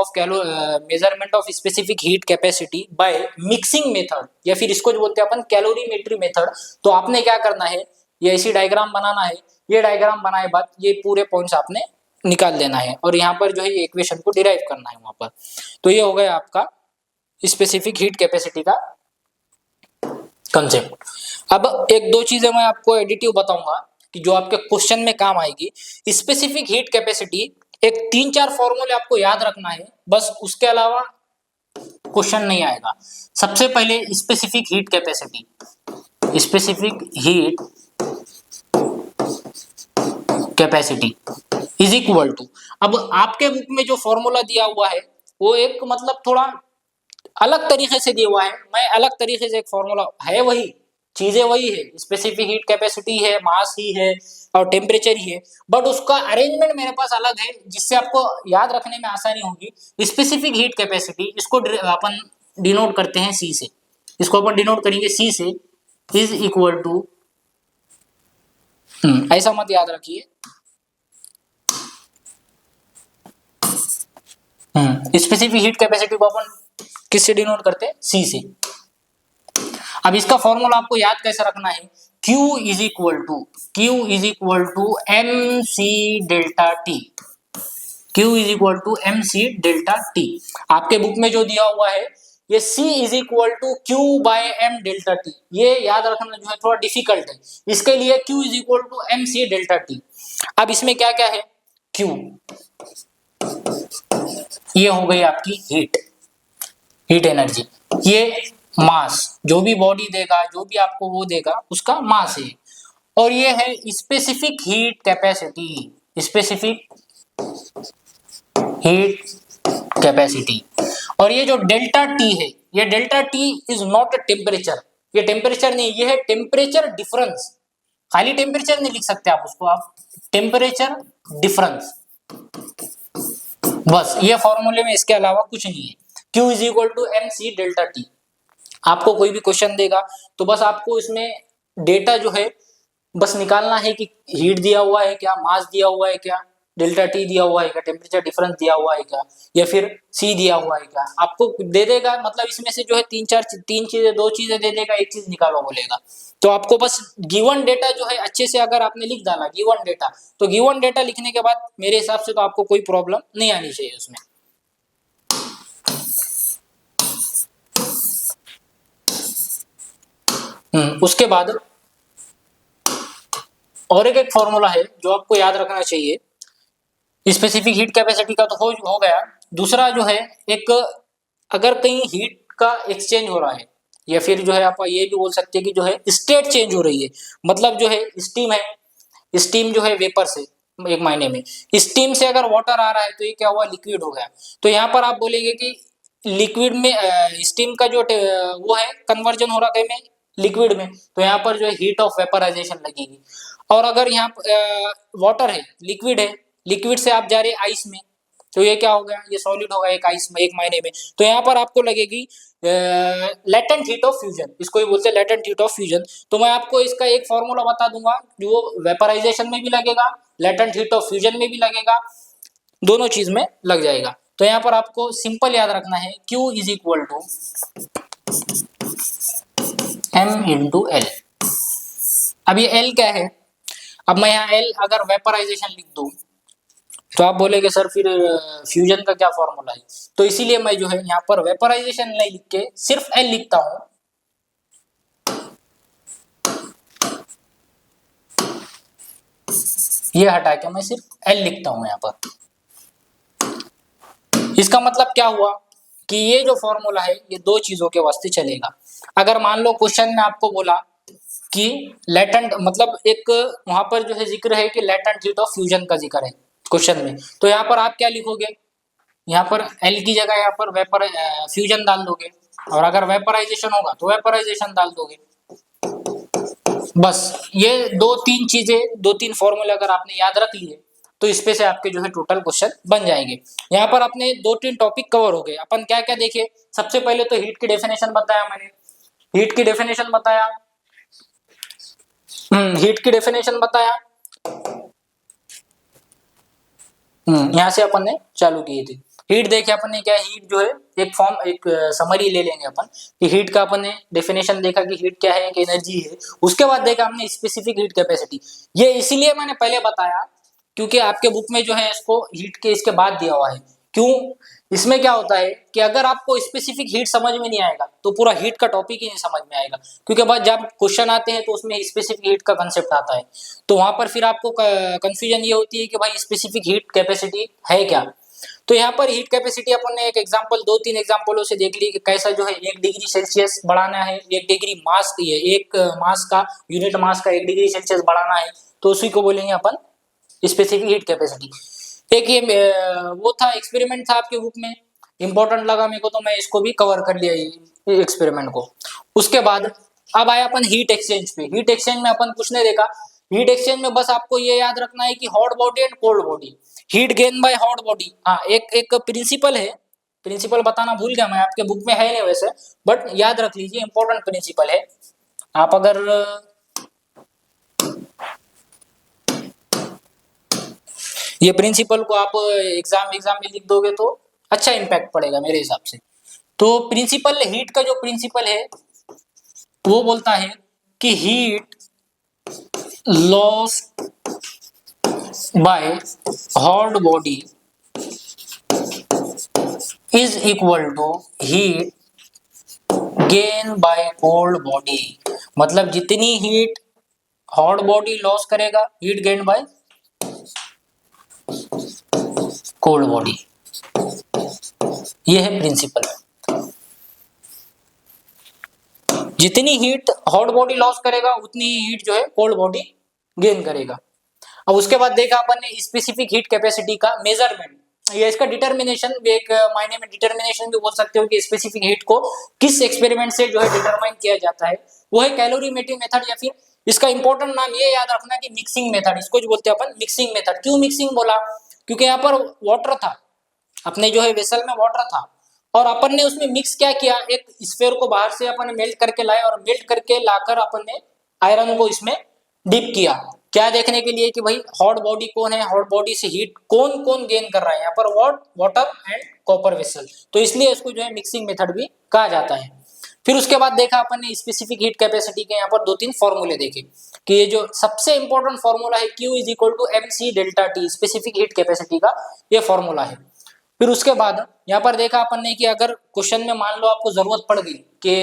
of specific heat capacity by mixing method, या फिर इसको जो बोलते हैं अपन कैलोरीमेट्री मेथड, तो आपने क्या करना है, ये ऐसी डायग्राम बनाना है, ये डायग्राम बनाए बाद ये पूरे पॉइंट्स आपने निकाल लेना है और यहाँ पर जो है ये इक्वेशन को डिराइव करना है वहां पर। तो ये हो गया आपका स्पेसिफिक हीट कैपेसिटी का कंसेप्ट। अब एक दो चीजें मैं आपको एडिटिव बताऊंगा कि जो आपके क्वेश्चन में काम आएगी। स्पेसिफिक हीट कैपेसिटी, एक 3-4 फॉर्मूले आपको याद रखना है, बस उसके अलावा क्वेश्चन नहीं आएगा। सबसे पहले specific heat capacity, specific heat capacity is equal to, अब आपके बुक में जो फॉर्मूला दिया हुआ है वो एक मतलब थोड़ा अलग तरीके से दिया हुआ है, मैं अलग तरीके से, एक फॉर्मूला है वही चीजें वही है, स्पेसिफिक हीट कैपेसिटी है, मास ही है और टेम्परेचर ही है, बट उसका अरेंजमेंट मेरे पास अलग है जिससे आपको याद रखने में आसानी होगी। स्पेसिफिक हीट कैपेसिटी इसको अपन डिनोट करते हैं सी से, इसको अपन डिनोट करेंगे सी से, इज इक्वल टू, ऐसा मत याद रखिए, स्पेसिफिक हीट कैपेसिटी को अपन किससे डिनोट करते हैं, सी से। अब इसका फॉर्मूला आपको याद कैसे रखना है, Q is equal to M C delta T, Q is equal to M C delta T. आपके बुक में जो दिया हुआ है ये C is equal to Q by M delta T, ये याद रखना जो है थोड़ा डिफिकल्ट है, इसके लिए Q is equal to M C delta T. अब इसमें क्या क्या है, Q ये हो गई आपकी हीट एनर्जी, ये मास, जो भी बॉडी देगा जो भी आपको वो देगा उसका मास है, और ये है specific heat capacity, specific heat capacity. और ये जो डेल्टा टी है, ये delta T is not a temperature, ये टेम्परेचर नहीं, ये है टेम्परेचर डिफरेंस, खाली टेम्परेचर नहीं लिख सकते आप उसको, आप टेम्परेचर डिफरेंस, बस ये फॉर्मूले में, इसके अलावा कुछ नहीं है। Q is equal to M C delta T. आपको कोई भी क्वेश्चन देगा तो बस आपको इसमें डेटा जो है बस निकालना है कि हीट दिया हुआ है क्या, मास दिया हुआ है क्या, डेल्टा टी दिया हुआ है क्या, टेम्परेचर डिफरेंस दिया हुआ है क्या, या फिर सी दिया हुआ है क्या, आपको दे देगा। मतलब इसमें से जो है तीन चीजें, दो चीजें दे देगा, एक चीज निकालो बोलेगा। तो आपको बस गिवन डेटा जो है अच्छे से अगर आपने लिख डाला गिवन डेटा, तो गिवन डेटा लिखने के बाद मेरे हिसाब से तो आपको कोई प्रॉब्लम नहीं आनी चाहिए उसमें। उसके बाद और एक फॉर्मूला है जो आपको याद रखना चाहिए, स्पेसिफिक हीट कैपेसिटी का तो हो गया। दूसरा जो है एक, अगर कहीं हीट का एक्सचेंज हो रहा है, या फिर जो है आप ये भी बोल सकते हैं कि जो है स्टेट चेंज हो रही है, मतलब जो है स्टीम है, स्टीम जो है वेपर से, एक मायने में स्टीम से अगर वाटर आ रहा है तो ये क्या हुआ, लिक्विड हो गया। तो यहाँ पर आप बोलेंगे कि लिक्विड में स्टीम का जो वो है कन्वर्जन हो रहा है में लिक्विड में, तो यहाँ पर जो है हीट ऑफ वेपराइजेशन लगेगी। और अगर यहाँ वाटर है, लिक्विड है, लिक्विड से आप जा रहे हैं आइस में, तो ये क्या हो गया, ये सॉलिड होगा एक आइस में, एक मायने में। तो यहाँ पर आपको लगेगी लेटेंट हीट ऑफ फ्यूजन, इसको ही बोलते हैं लेटेंट हीट ऑफ फ्यूजन। तो मैं आपको इसका एक फॉर्मूला बता दूंगा जो वेपराइजेशन में भी लगेगा, लेटेंट हीट ऑफ फ्यूजन में भी लगेगा, दोनों चीज में लग जाएगा। तो यहाँ पर आपको सिंपल याद रखना है, Q is equal to M into L. अब ये L क्या है, अब मैं यहाँ L अगर वेपराइजेशन लिख दूं तो आप बोलेंगे सर फिर फ्यूजन का क्या फॉर्मूला है, तो इसीलिए मैं जो है यहाँ पर वेपराइजेशन नहीं लिख के सिर्फ L लिखता हूं। ये हटा के मैं सिर्फ L लिखता हूं यहाँ पर। इसका मतलब क्या हुआ कि ये जो फॉर्मूला है ये दो चीजों के वास्ते चलेगा। अगर मान लो क्वेश्चन में आपको बोला कि लेटेंट, मतलब एक वहां पर जो है जिक्र है कि लेटेंट हीट ऑफ फ्यूजन का जिक्र है क्वेश्चन में, तो यहाँ पर आप क्या लिखोगे, यहाँ पर एल की जगह यहाँ पर वेपर फ्यूजन डाल दोगे, और अगर वेपराइजेशन होगा तो वेपराइजेशन डाल दोगे। बस ये दो तीन चीजें, दो तीन फॉर्मूले अगर आपने याद रख लिए तो इस पे से आपके जो है टोटल क्वेश्चन बन जाएंगे। यहाँ पर आपने दो तीन टॉपिक कवर हो गए। अपन क्या क्या देखे, सबसे पहले तो हीट की डेफिनेशन बताया मैंने, हीट की डेफिनेशन बताया, हीट की डेफिनेशन बताया, यहाँ से अपन ने चालू की थी। हीट देखे अपन ने क्या, हीट जो है एक फॉर्म, एक समरी ले लेंगे अपन कि हीट का अपन ने डेफिनेशन देखा कि हीट क्या है, एक एनर्जी है। उसके बाद देखा हमने स्पेसिफिक हीट कैपेसिटी। ये इसीलिए मैंने पहले बताया क्योंकि आपके बुक में जो है इसको हीट के इसके बाद दिया हुआ है। क्यों, इसमें क्या होता है कि अगर आपको स्पेसिफिक हीट समझ में नहीं आएगा तो पूरा हीट का टॉपिक ही नहीं समझ में आएगा, क्योंकि बाद जब क्वेश्चन आते हैं तो उसमें स्पेसिफिक हीट का कंसेप्ट आता है, तो वहां पर फिर आपको कंफ्यूजन ये होती है कि भाई स्पेसिफिक हीट कैपेसिटी है क्या। तो यहाँ पर हीट कैपेसिटी अपन ने एक एग्जांपल, दो तीन एग्जांपलों से देख ली कि कैसा जो है 1 डिग्री सेल्सियस बढ़ाना है, 1 डिग्री मास, एक मास का यूनिट मास का 1 डिग्री सेल्सियस बढ़ाना है, तो उसी को बोलेंगे अपन स्पेसिफिक हीट कैपेसिटी। एक ये वो था, एक्सपेरिमेंट था आपके बुक में, इंपॉर्टेंट लगा मेरे को तो मैं इसको भी कवर कर लिया ये एक्सपेरिमेंट को। उसके बाद अब आया अपन हीट एक्सचेंज पे। हीट एक्सचेंज में अपन कुछ नहीं देखा, हीट एक्सचेंज में बस आपको ये याद रखना है कि hot body and cold body, heat gain bye hot body. हाँ, एक एक प्रिंसिपल है, प्रिंसिपल बताना भूल गया मैं, आपके बुक में है नहीं वैसे, बट याद रख लीजिए, इंपॉर्टेंट प्रिंसिपल है। आप अगर ये प्रिंसिपल को आप एग्जाम में लिख दोगे तो अच्छा इंपैक्ट पड़ेगा मेरे हिसाब से। तो प्रिंसिपल, हीट का जो प्रिंसिपल है वो बोलता है कि heat loss by hot body is equal to heat gain by cold body. मतलब जितनी हीट हॉट बॉडी लॉस करेगा, heat gain by cold body, ये है प्रिंसिपल। जितनी हीट हॉट बॉडी लॉस करेगा उतनी ही हीट जो है कोल्ड बॉडी गेन करेगा। अब उसके बाद देखा अपन ने स्पेसिफिक हीट कैपेसिटी का मेजरमेंट, ये इसका डिटर्मिनेशन, एक मायने में डिटर्मिनेशन भी बोल सकते हो कि स्पेसिफिक हीट को किस एक्सपेरिमेंट से जो है डिटरमाइन किया जाता है, वो है कैलोरीमेट्री मेथड या फिर इसका इंपॉर्टेंट नाम ये याद रखना कि मिक्सिंग मेथड, इसको जो बोलते हैं अपन मिक्सिंग मेथड। क्यों मिक्सिंग बोला? क्योंकि यहाँ पर वाटर था, अपने जो है वेसल में वाटर था, और अपन ने उसमें मिक्स क्या किया, एक स्फीयर को बाहर से अपन ने मेल्ट करके लाए, और मेल्ट करके लाकर अपन ने आयरन को इसमें डिप किया। क्या देखने के लिए कि भाई हॉट बॉडी कौन है, हॉट बॉडी से हीट कौन कौन गेन कर रहा है, यहाँ पर वाटर एंड कॉपर वेसल, तो इसलिए इसको जो है मिक्सिंग मेथड भी कहा जाता है। फिर उसके बाद देखा अपन ने स्पेसिफिक हीट कैपेसिटी के यहाँ पर 2-3 फॉर्मूले देखे कि ये जो सबसे इंपॉर्टेंट फॉर्मूला है Q is equal to MC delta T, specific heat capacity का ये फॉर्मूला है। फिर उसके बाद यहाँ पर देखा अपन ने कि अगर क्वेश्चन में मान लो आपको जरूरत पड़ गई कि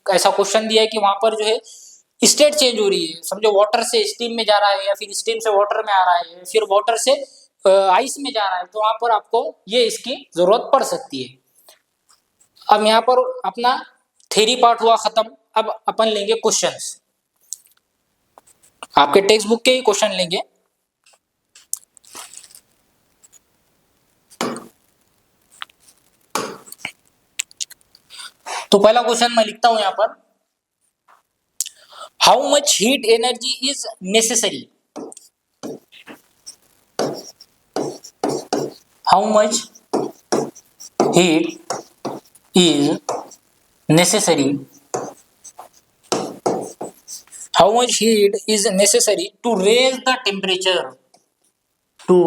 ऐसा क्वेश्चन दिया है कि वहां पर जो है स्टेट चेंज हो रही है, समझो वाटर से स्टीम में जा रहा है, या फिर स्टीम से वाटर में आ रहा है, फिर वाटर से आइस में जा रहा है, तो वहां पर आपको ये इसकी जरूरत पड़ सकती है। अब यहाँ पर अपना थ्योरी पार्ट हुआ खत्म, अब अपन लेंगे क्वेश्चंस, आपके टेक्स्ट बुक के ही क्वेश्चन लेंगे। तो पहला क्वेश्चन मैं लिखता हूं यहाँ पर, how much heat energy is necessary, how much heat is necessary, how much heat is necessary to raise the temperature, to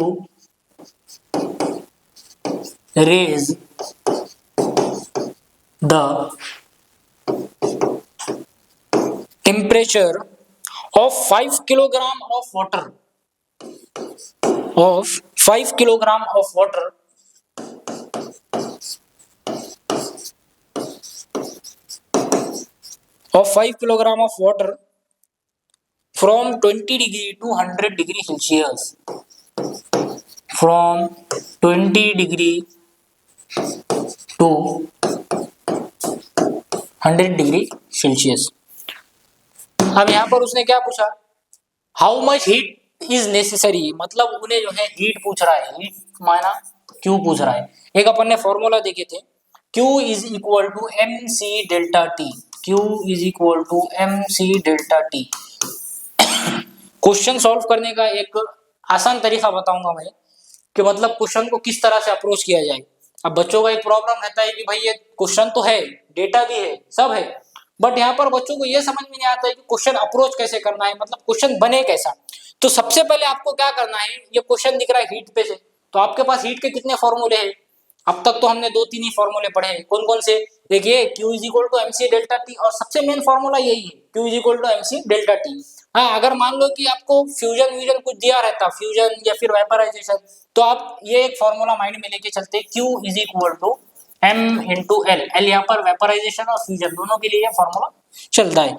raise the temperature of 5 kilogram of water, of 5 kilogram of water of 5 kilogram of water from 20 degree to 100 degree Celsius, from 20 degree to 100 degree Celsius. अब यहाँ पर उसने क्या पूछा, how much heat is necessary, मतलब उन्हें जो है हीट पूछ रहा है, हीट माना क्यू पूछ रहा है। एक अपन ने फॉर्मूला देखे थे, Q is equal to MC delta T, Q is equal to MC delta T। Question solve करने का एक आसान तरीका बताऊंगा मैं कि मतलब क्वेश्चन को किस तरह से अप्रोच किया जाए। अब बच्चों का एक प्रॉब्लम रहता है कि भाई ये क्वेश्चन तो है, डेटा भी है, सब है, बट यहाँ पर बच्चों को ये समझ में नहीं आता है कि क्वेश्चन अप्रोच कैसे करना है, मतलब क्वेश्चन बने कैसा। तो सबसे पहले आपको क्या करना है, ये क्वेश्चन दिख रहा है हीट पे से, तो आपके पास हीट के कितने फॉर्मूले हैं, अब तक तो हमने 2-3 ही फॉर्मूले पढ़े हैं, कौन कौन से, देखिए Q is equal to MC delta T, और सबसे मेन फॉर्मूला यही है Q is equal to MC delta T। हाँ, अगर मान लो कि आपको फ्यूजन कुछ दिया रहता, फ्यूजन या फिर वेपराइजेशन, तो आप ये एक फॉर्मूला माइंड में लेके चलते, Q is equal to M into L, L यहाँ पर वेपराइजेशन और फ्यूजन दोनों के लिए फॉर्मूला चलता है।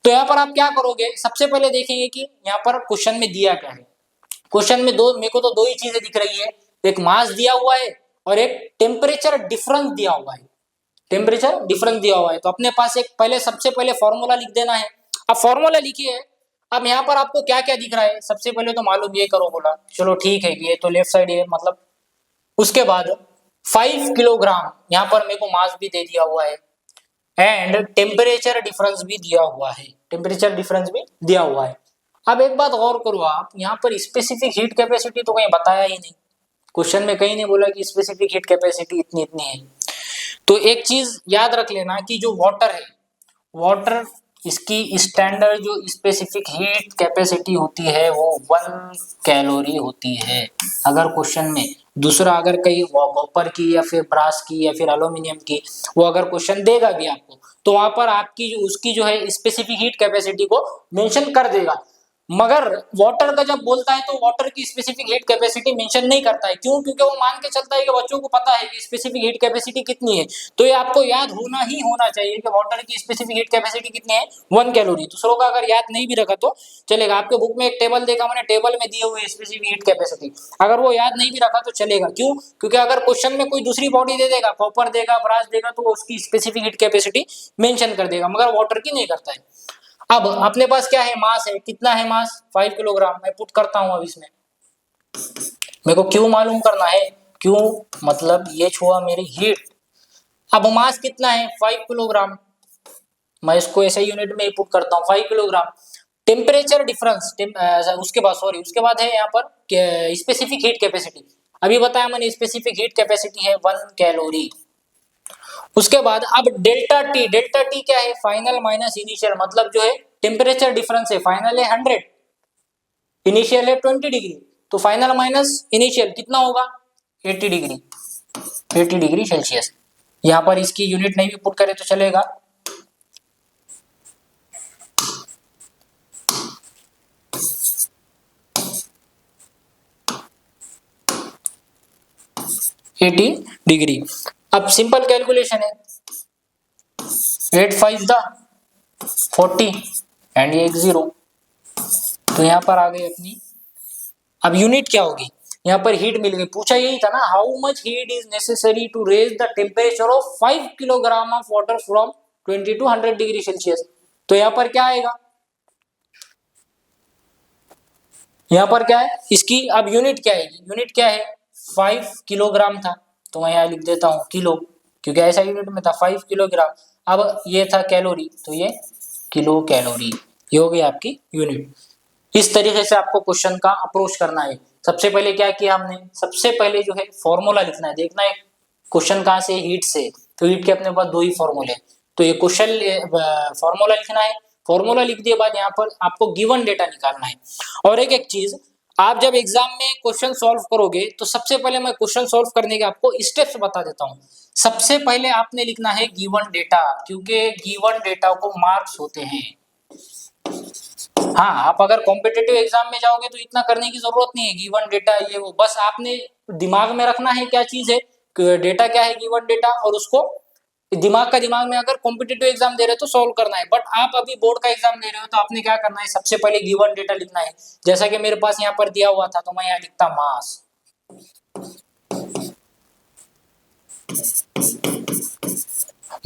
तो यहाँ पर आप क्या करोगे, सबसे पहले देखेंगे कि यहाँ पर क्वेश्चन में दिया क्या है। क्वेश्चन में मेरे को तो दो ही चीजें दिख रही है, एक मास दिया हुआ है और एक टेम्परेचर डिफरेंस दिया हुआ है, टेम्परेचर डिफरेंस दिया हुआ है। तो अपने पास एक पहले सबसे पहले फॉर्मूला लिख देना है। अब फॉर्मूला लिखिए, अब यहाँ पर आपको क्या क्या दिख रहा है, सबसे पहले तो मालूम ये करो, बोला चलो ठीक है ये तो लेफ्ट साइड है, मतलब उसके बाद 5 किलोग्राम यहाँ पर मेरे को मास भी दे दिया हुआ है, एंड टेम्परेचर डिफरेंस भी दिया हुआ है, टेम्परेचर डिफरेंस भी दिया हुआ है। अब एक बात गौर करो आप, यहाँ पर स्पेसिफिक हीट कैपेसिटी तो कहीं बताया ही नहीं, क्वेश्चन में कहीं नहीं बोला कि स्पेसिफिक हीट कैपेसिटी इतनी इतनी है। तो एक चीज याद रख लेना कि जो वाटर है, वाटर इसकी स्टैंडर्ड जो स्पेसिफिक हीट कैपेसिटी होती है वो 1 कैलोरी होती है। अगर क्वेश्चन में दूसरा अगर कहीं कॉपर की या फिर ब्रास की या फिर एल्यूमिनियम की वो अगर क्वेश्चन देगा भी आपको, तो वहां पर आपकी जो उसकी जो है स्पेसिफिक हीट कैपेसिटी को मेंशन कर देगा, मगर वाटर का जब बोलता है तो वाटर की स्पेसिफिक हीट कैपेसिटी मेंशन नहीं करता है। क्यों? क्योंकि वो मान के चलता है कि बच्चों को पता है कि स्पेसिफिक हीट कैपेसिटी कितनी है। तो ये आपको याद होना ही होना चाहिए कि वाटर की स्पेसिफिक हीट कैपेसिटी कितनी है, 1 कैलोरी। दूसरों का अगर याद नहीं भी रखा तो चलेगा, आपके बुक में एक टेबल देखा मैंने, टेबल में दी हुई स्पेसिफिक हीट कैपेसिटी, अगर वो याद नहीं भी रखा तो चलेगा। क्यों? क्योंकि अगर क्वेश्चन में कोई दूसरी बॉडी दे देगा, कॉपर देगा, ब्रास देगा, तो वो उसकी स्पेसिफिक हीट कैपेसिटी मेंशन कर देगा, मगर वाटर की नहीं करता है। अब अपने पास क्या है, मास है, कितना है मास, 5 किलोग्राम। मैं पुट करता हूं अब इसमें, मेरे को क्यों मालूम करना है, क्यों मतलब ये छुआ मेरी हीट। अब मास कितना है, 5 किलोग्राम, मैं इसको ऐसे यूनिट में ही पुट करता हूं 5 किलोग्राम। टेम्परेचर डिफरेंस, उसके बाद सॉरी उसके बाद है यहाँ पर स्पेसिफिक हीट कैपेसिटी। अभी बताया मैंने स्पेसिफिक हीट कैपेसिटी है 1 कैलोरी। उसके बाद अब डेल्टा टी, डेल्टा टी क्या है? फाइनल माइनस इनिशियल, मतलब जो है टेम्परेचर डिफरेंस है, फाइनल है 100, इनिशियल है 20 डिग्री, तो फाइनल माइनस इनिशियल कितना होगा? 80 डिग्री, 80 डिग्री सेल्सियस। यहाँ पर इसकी यूनिट नहीं भी पुट करें तो चलेगा। Eighty degree. अब सिंपल कैलकुलेशन है, 8 5 द 40 एंड ये एक 0, तो यहाँ पर आ गई अपनी। अब यूनिट क्या होगी? यहाँ पर हीट मिल गई, पूछा यही था ना, how much heat is necessary to raise the temperature of 5 kilogram of water from 20 to 100 degree Celsius. तो यहाँ पर क्या आएगा? यहाँ पर क्या है इसकी? अब यूनिट क्या आएगी? यूनिट क्या है? 5 किलोग्राम था, तो मैं यहाँ लिख देता हूँ किलो, क्योंकि ऐसा यूनिट में था 5 किलोग्राम। अब ये था कैलोरी, तो ये किलो कैलोरी, ये हो गई आपकी यूनिट। इस तरीके से आपको क्वेश्चन का अप्रोच करना है। सबसे पहले क्या किया हमने? सबसे पहले जो है फॉर्मूला लिखना है, देखना है क्वेश्चन कहाँ से? हीट से। तो हीट के अपने पास दो ही फॉर्मूले, तो ये क्वेश्चन फॉर्मूला लिखना है। फॉर्मूला लिख दिए बाद यहाँ पर आपको गिवन डेटा निकालना है। और एक चीज, आप जब एग्जाम में क्वेश्चन सॉल्व करोगे तो सबसे पहले मैं क्वेश्चन सॉल्व करने के आपको स्टेप्स बता देता हूँ। सबसे पहले आपने लिखना है गिवन डेटा, क्योंकि गिवन डेटा को मार्क्स होते हैं। हाँ, आप अगर कॉम्पिटिटिव एग्जाम में जाओगे तो इतना करने की जरूरत नहीं है, गिवन डेटा ये वो, बस आपने दिमाग में रखना है क्या चीज है, डेटा क्या है, गिवन डेटा, और उसको दिमाग में अगर कॉम्पिटिटिव एग्जाम दे रहे हो तो सॉल्व करना है। बट आप अभी बोर्ड का एग्जाम दे रहे हो तो आपने क्या करना है? सबसे पहले गिवन डेटा लिखना है। जैसा कि मेरे पास यहाँ पर दिया हुआ था, तो मैं यहाँ लिखता मास,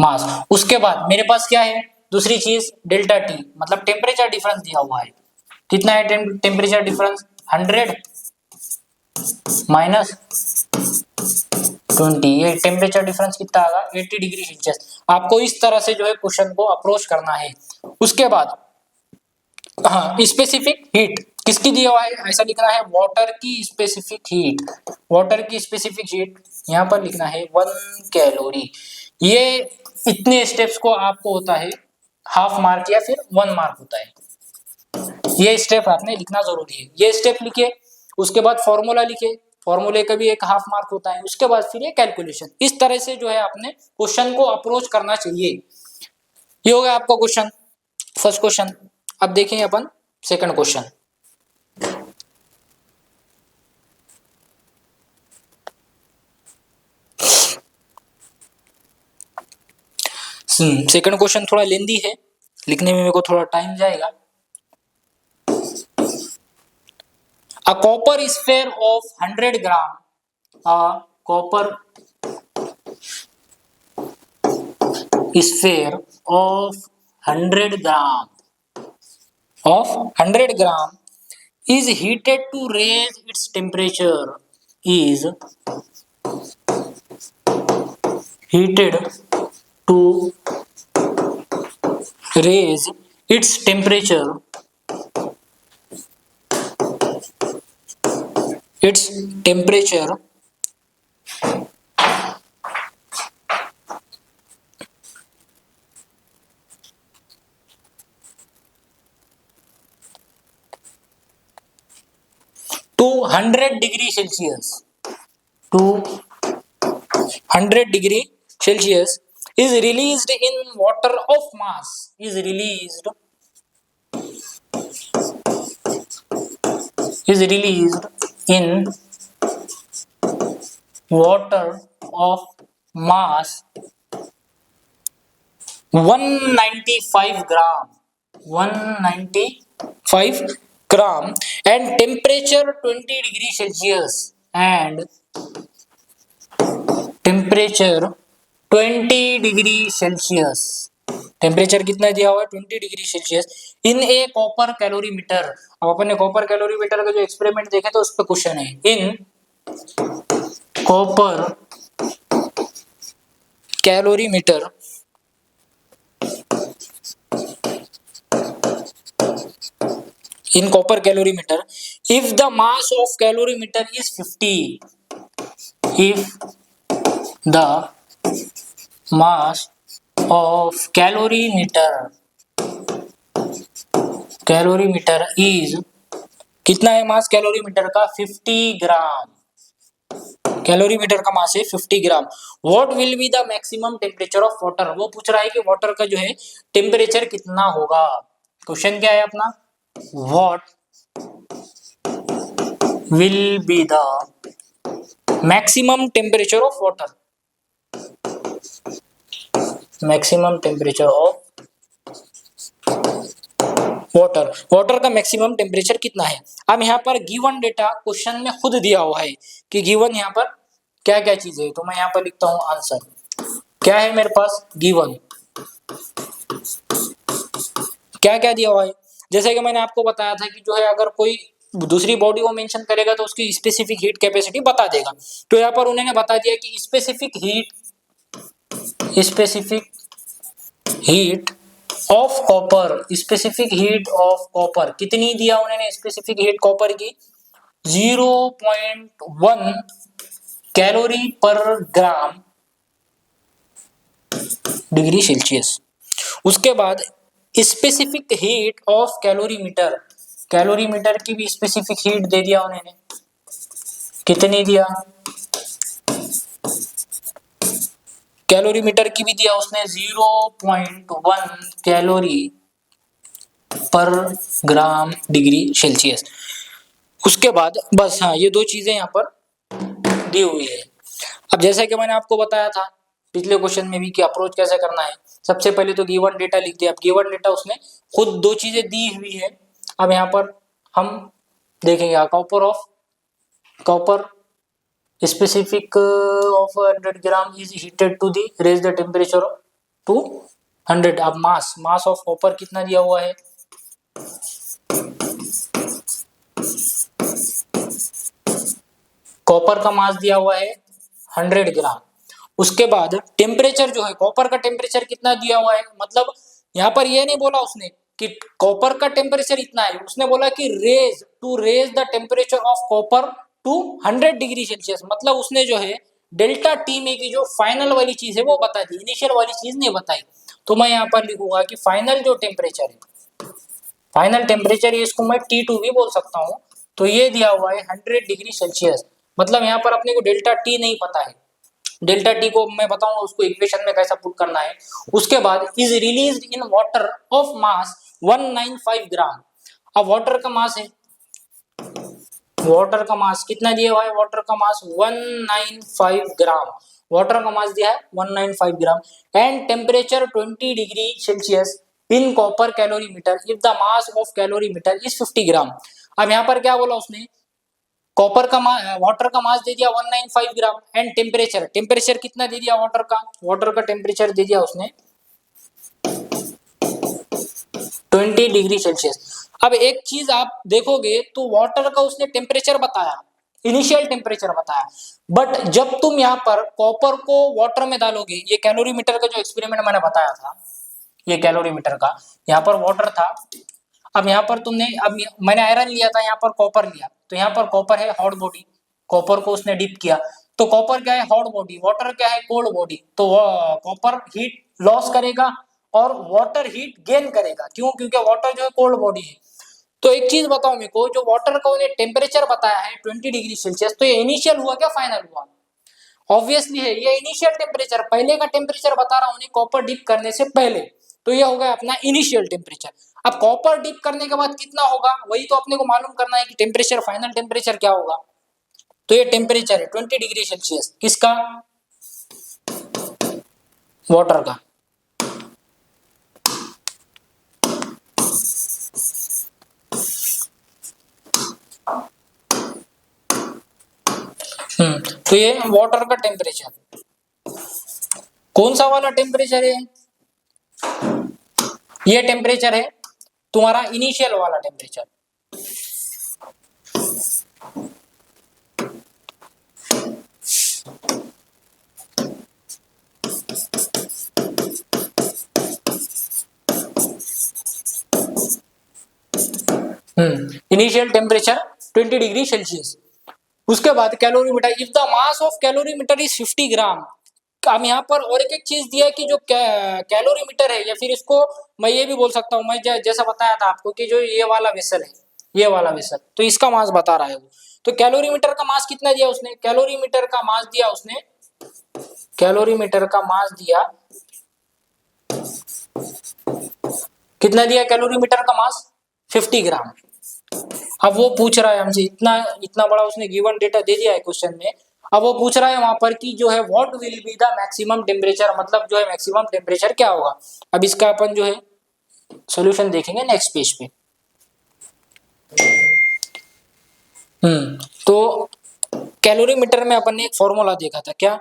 मास। उसके बाद मेरे पास क्या है? दूसरी चीज डेल्टा टी, मतलब टेम्परेचर डिफरेंस दिया हुआ है। कितना है टेम्परेचर डिफरेंस? 100 माइनस 20, ये टेम्परेचर डिफरेंस कितना आएगा? 80 डिग्री सेल्सियस। आपको इस तरह से जो है क्वेश्चन को अप्रोच करना है। उसके बाद हाँ, स्पेसिफिक हीट किसकी दिया हुआ है? ऐसा लिखना है वाटर की स्पेसिफिक हीट, वाटर की स्पेसिफिक हीट यहाँ पर लिखना है 1 कैलोरी। ये इतने स्टेप्स को आपको होता है हाफ मार्क या फिर 1 मार्क होता है। ये स्टेप आपने लिखना जरूरी है, ये स्टेप लिखिए। उसके बाद फॉर्मूला लिखिए, फॉर्मूले का भी एक हाफ मार्क होता है। उसके बाद फिर ये कैलकुलेशन। इस तरह से जो है आपने क्वेश्चन को अप्रोच करना चाहिए। ये हो गया आपका क्वेश्चन, फर्स्ट क्वेश्चन। अब देखें अपन सेकंड क्वेश्चन। सेकंड क्वेश्चन थोड़ा लेंदी है, लिखने में मेरे को थोड़ा टाइम जाएगा। A copper sphere of 100 gram, a copper sphere of 100 gram is heated to raise its temperature, is heated to raise its temperature, its temperature to 100 degree Celsius, to 100 degree Celsius, is released in water of mass, is released in water of mass 195 gram, 195 gram, and temperature 20 degree Celsius, and temperature 20 degree Celsius. Temperature कितना दिया हुआ है? 20 degree Celsius इन ए copper calorimeter. अब अपन ने copper calorimeter का जो experiment देखे तो उस पर क्वेश्चन है, इन copper calorimeter in copper calorimeter if the mass of calorimeter is 50. If the mass of calorimeter is, कितना है मास कैलोरीमीटर का? 50 ग्राम। कैलोरीमीटर का मास है 50 gram. What will be the maximum temperature of water? वो पूछ रहा है कि वाटर का जो है टेम्परेचर कितना होगा। क्वेश्चन क्या है अपना? What will be the maximum temperature of water? Maximum temperature of water, water का मैक्सिमम टेम्परेचर कितना है? अब यहाँ पर गिवन डेटा क्वेश्चन में खुद दिया हुआ है कि गिवन यहाँ पर क्या क्या चीज है, तो मैं यहाँ पर लिखता हूं आंसर। क्या है मेरे पास गिवन, क्या क्या दिया हुआ है? जैसे कि मैंने आपको बताया था कि जो है अगर कोई दूसरी बॉडी को मेंशन करेगा तो उसकी स्पेसिफिक हीट कैपेसिटी बता देगा। तो यहाँ पर उन्होंने बता दिया कि specific heat of copper, specific heat of copper कितनी दिया उन्होंने? स्पेसिफिक हीट कॉपर की 0.1 कैलोरी पर ग्राम डिग्री सेल्सियस। उसके बाद specific heat of calorimeter, calorimeter की भी स्पेसिफिक हीट दे दिया उन्होंने, कितनी दिया? कैलोरीमीटर की भी दिया उसने 0.1 कैलोरी पर ग्राम डिग्री सेल्सियस। उसके बाद बस हाँ, ये दो चीजें यहाँ पर दी हुई है। अब जैसा कि मैंने आपको बताया था पिछले क्वेश्चन में भी कि अप्रोच कैसे करना है, सबसे पहले तो गिवन डेटा लिख दिया। अब गिवन डेटा उसने खुद दो चीजें दी हुई है। अब यहाँ पर हम देखेंगे copper specific of 100 gram is heated to the raise the temperature to 100। अब मास ऑफ कॉपर कितना दिया हुआ है? कॉपर का मास दिया हुआ है 100 ग्राम। उसके बाद टेम्परेचर जो है, कॉपर का टेम्परेचर कितना दिया हुआ है? मतलब यहाँ पर ये नहीं बोला उसने कि कॉपर का टेम्परेचर इतना है, उसने बोला कि raise the temperature of copper to 100 degree Celsius. मतलब उसने जो है डेल्टा टी में की जो फाइनल वाली चीज है वो बता दी, इनिशियल वाली चीज नहीं बताई। तो मैं यहाँ पर लिखूंगा कि फाइनल जो टेम्परेचर है, फाइनल टेम्परेचर, इसको मैं T2 भी बोल सकता हूँ। तो ये दिया हुआ है 100 डिग्री सेल्सियस। मतलब यहाँ पर अपने को डेल्टा टी नहीं पता है, डेल्टा टी को मैं बताऊंगा उसको इक्वेशन में कैसा पुट करना है। उसके बाद is released in water of mass 195 ग्राम। अब वाटर का मास है, वाटर का मास कितना दिया हुआ है? वाटर का मास 195 ग्राम, वाटर का मास दिया है 195 gram. And temperature 20 degree Celsius in copper calorimeter if the mass of calorimeter is 50 gram. अब यहाँ पर क्या बोला उसने? कॉपर का वाटर का मास दे दिया 195 ग्राम एंड टेम्परेचर कितना दे दिया वाटर का टेम्परेचर दे दिया उसने 20 डिग्री सेल्सियस। अब एक चीज आप देखोगे तो वाटर का उसने टेम्परेचर बताया, इनिशियल टेम्परेचर बताया, बट जब तुम यहाँ पर कॉपर को वाटर में डालोगे, ये कैलोरीमीटर का जो एक्सपेरिमेंट मैंने बताया था, ये कैलोरीमीटर का, यहाँ पर वाटर था। अब यहाँ पर अब मैंने आयरन लिया था, यहाँ पर कॉपर लिया, तो यहाँ पर कॉपर है हॉट बॉडी, कॉपर को उसने डिप किया, तो कॉपर क्या है? Hot body. वाटर क्या है? Cold body. तो कॉपर हीट लॉस करेगा और वाटर हीट गेन करेगा। क्यों? क्योंकि वाटर जो है कोल्ड बॉडी है। तो एक चीज बताओ मेरे को, जो वाटर का उन्हें टेम्परेचर बताया है 20 डिग्री सेल्सियस, तो ये इनिशियल हुआ क्या फाइनल हुआ? ऑब्वियसली है, ये इनिशियल टेम्परेचर, पहले का टेम्परेचर बता रहा हूँ कॉपर डिप करने से पहले, तो ये होगा अपना इनिशियल टेम्परेचर। अब कॉपर डिप करने के बाद कितना होगा, वही तो अपने को मालूम करना है कि टेम्परेचर, फाइनल टेम्परेचर क्या होगा। तो ये टेम्परेचर है 20 डिग्री सेल्सियस, किसका? वाटर का। तो ये वाटर का टेम्परेचर, कौन सा वाला टेम्परेचर है? ये टेम्परेचर है तुम्हारा इनिशियल वाला temperature. Initial temperature 20 degree Celsius. उसके बाद calorimeter, if the mass of calorimeter is 50 ग्राम। हम यहाँ पर और एक चीज दिया है कि जो कैलोरीमीटर है, या फिर इसको मैं ये भी बोल सकता हूँ, मैं जैसा बताया था आपको कि जो ये वाला वेसल है, ये वाला वेसल, तो इसका मास बता रहा है वो। तो कैलोरीमीटर का मास कितना दिया उसने, कैलोरीमीटर का मास दिया उसने, कैलोरीमीटर का मास दिया कितना दिया, कैलोरीमीटर का मास 50 ग्राम। अब वो पूछ रहा है हमसे, इतना इतना बड़ा उसने गिवन डेटा दे दिया है क्वेश्चन में। अब वो पूछ रहा है वहां पर कि जो है what will be the maximum temperature, मतलब जो है मैक्सिमम टेम्परेचर क्या होगा। अब इसका अपन जो है सॉल्यूशन देखेंगे नेक्स्ट पेज पे। तो कैलोरीमीटर में अपन ने एक फॉर्मूला देखा था क्या,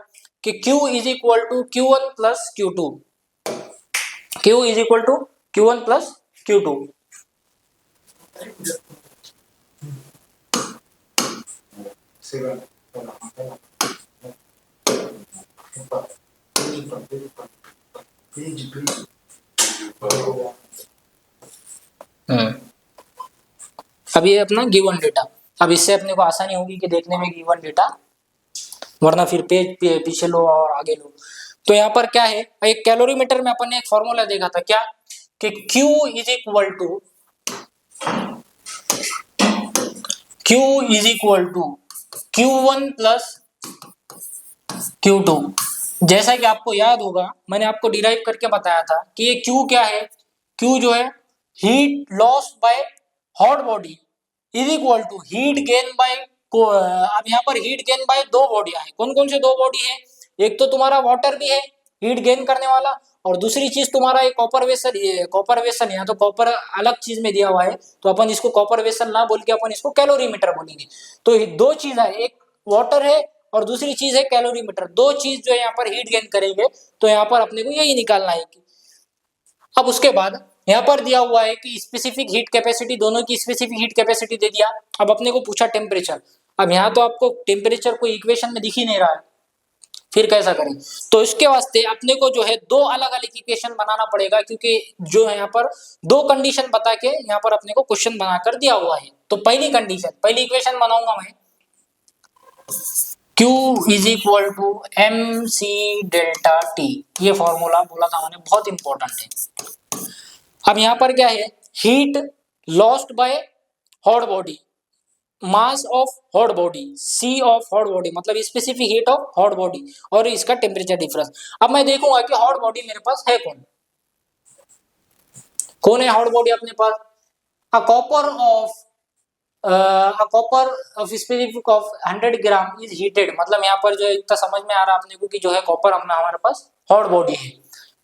कि Q is equal to Q1 plus Q2, Q is equal to Q1 plus Q2। अब ये अपना गिवन डेटा, अब इससे अपने को आसानी होगी कि देखने में गिवन डेटा, वरना फिर पेज पीछे लो और आगे लो। तो यहाँ पर क्या है, एक कैलोरीमीटर में अपन ने एक फॉर्मूला देखा था क्या, कि Q is equal to Q1 plus Q2। जैसा कि आपको याद होगा, मैंने आपको डिराइव करके बताया था कि ये Q क्या है, Q जो है heat loss by hot body is equal to heat gain by, अब यहाँ पर हीट गेन बाय दो बॉडियां हैं। कौन कौन से दो बॉडी है, एक तो तुम्हारा वाटर भी है हीट गेन करने वाला, और दूसरी चीज तुम्हारा एक कॉपर वेसल, ये कॉपर वेसल, यहाँ तो कॉपर अलग चीज में दिया हुआ है, तो अपन इसको कॉपर वेसल ना बोल के अपन इसको कैलोरीमीटर बोलेंगे। तो दो चीज है, एक वाटर है और दूसरी चीज है कैलोरीमीटर, दो चीज जो है यहाँ पर हीट गेन करेंगे, तो यहाँ पर अपने को यही निकालना है। अब उसके बाद यहाँ पर दिया हुआ है कि स्पेसिफिक हीट कैपेसिटी, दोनों की स्पेसिफिक हीट कैपेसिटी दे दिया। अब अपने को पूछा टेम्परेचर, अब यहाँ तो आपको टेम्परेचर को इक्वेशन में दिख ही नहीं रहा है, फिर कैसा करें। तो इसके वास्ते अपने को जो है दो अलग अलग इक्वेशन बनाना पड़ेगा, क्योंकि जो है यहाँ पर दो कंडीशन बता के यहाँ पर अपने को क्वेश्चन बनाकर दिया हुआ है। तो पहली कंडीशन, पहली इक्वेशन बनाऊंगा मैं, Q is equal to M C delta T, ये फॉर्मूला बोला था मैंने, बहुत इंपॉर्टेंट है। अब यहाँ पर क्या है, heat lost by hot body, mass of hot body, C of hot body, मतलब specific heat of hot body, और इसका टेम्परेचर डिफरेंस। अब मैं देखूंगा कि हॉट बॉडी मेरे पास है कौन, कौन है हॉट बॉडी अपने पास, copper of specific of 100 gram is heated, मतलब यहाँ पर जो इतना समझ में आ रहा है अपने को कि जो है कॉपर अपना हमारे पास हॉट बॉडी है।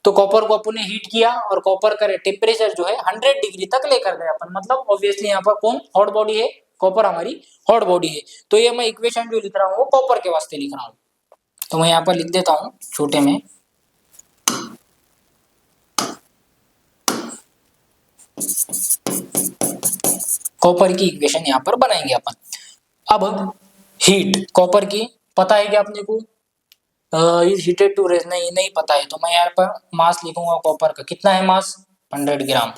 तो कॉपर को अपन ने हीट किया और कॉपर का टेम्परेचर जो है 100 डिग्री तक लेकर गए अपन, मतलब ऑब्वियसली यहाँ पर कौन हॉट बॉडी है, कॉपर हमारी हॉट बॉडी है। तो ये मैं इक्वेशन जो लिख रहा हूँ वो कॉपर के वास्ते लिख रहा हूँ, तो मैं यहाँ पर लिख देता हूँ छोटे में, कॉपर की इक्वेशन यहाँ पर बनाएंगे अपन। अब हीट कॉपर की पता है कि अपने को इज हीटेड टू रेज, नहीं पता है, तो मैं यहाँ पर मास लिखूंगा कॉपर का, कितना है मास 100 ग्राम,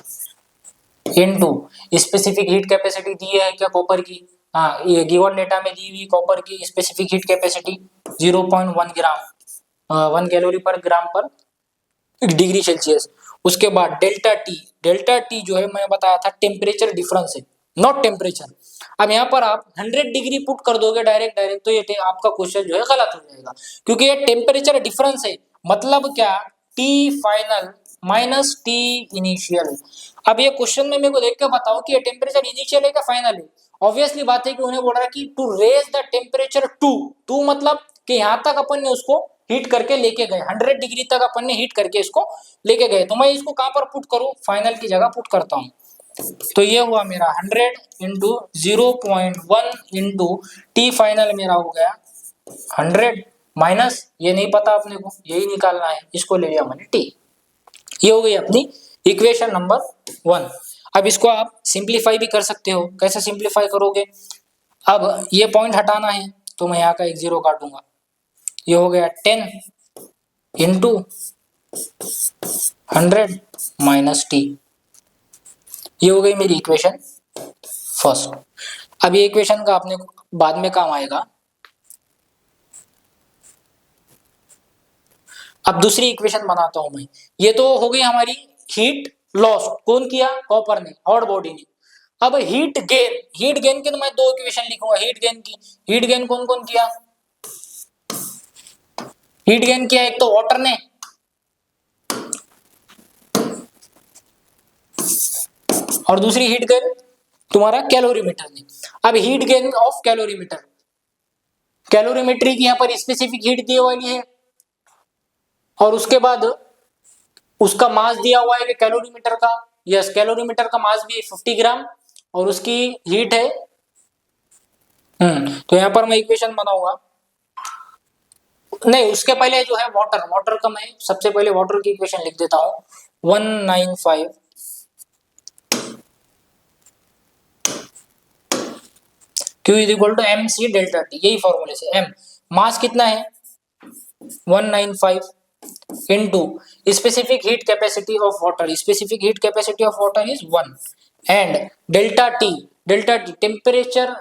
इनटू स्पेसिफिक हीट कैपेसिटी दी है क्या कॉपर की, हाँ ये गिवन डेटा में दी हुई कॉपर की स्पेसिफिक हीट कैपेसिटी 0.1 ग्राम 1 कैलोरी पर ग्राम पर डिग्री सेल्सियस। उसके बाद डेल्टा टी जो है मैं बताया था टेम्परेचर डिफरेंस है, नॉट टेम्परेचर। अब यहाँ पर आप 100 डिग्री पुट कर दोगे डायरेक्ट तो ये आपका क्वेश्चन जो है गलत हो जाएगा, क्योंकि ये टेम्परेचर डिफरेंस है, मतलब क्या, T final minus T initial. अब ये क्वेश्चन में मेरे को देख के बताओ कि ये टेम्परेचर इनिशियल है क्या फाइनल है। ऑब्वियसली बात है कि उन्हें बोल रहा है कि to raise the temperature to मतलब कि यहाँ तक अपन ने उसको हीट करके लेके गए, 100 डिग्री तक अपन ने हीट करके इसको लेके गए। तो मैं इसको कहां पर पुट करूं, फाइनल की जगह पुट करता हूं। तो ये हुआ मेरा 100 इंटू 0.1 इंटू टी फाइनल मेरा हो गया 100 माइनस, ये नहीं पता अपने को, यही निकालना है, इसको ले लिया मैंने टी। ये हो गई अपनी इक्वेशन नंबर 1। अब इसको आप सिंप्लीफाई भी कर सकते हो, कैसे सिंप्लीफाई करोगे, अब ये पॉइंट हटाना है तो मैं यहाँ का एक 0 काटूंगा, ये हो गया 10 इंटू 100 माइनस टी, ये हो गई मेरी इक्वेशन फर्स्ट। अब ये इक्वेशन का आपने बाद में काम आएगा। अब दूसरी इक्वेशन बनाता हूं मैं। ये तो हो गई हमारी हीट लॉस, कौन किया? कॉपर ने, हॉट बॉडी ने। अब हीट गेन, हीट गेन की तो मैं दो इक्वेशन लिखूंगा हीट गेन की। हीट गेन कौन कौन किया? हीट गेन किया एक तो वाटर ने, और दूसरी हीट गेन तुम्हारा कैलोरीमीटर ने। अब heat gain of calorimeter, calorimetry की यहाँ पर स्पेसिफिक हीट दी हुई है, और उसके बाद उसका मास दिया हुआ है कि कैलोरीमीटर का, यस कैलोरीमीटर का मास भी है 50 ग्राम, और उसकी हीट है तो यहाँ पर मैं इक्वेशन बनाऊंगा। नहीं, उसके पहले जो है वाटर, वाटर का मैं सबसे पहले वाटर की इक्वेशन लिख देता हूं। 195 Q is equal to M C delta T, यही फॉर्मूले से। एम मास कितना है 195 into specific heat capacity of water, specific heat capacity of water is 1 and delta T, delta T temperature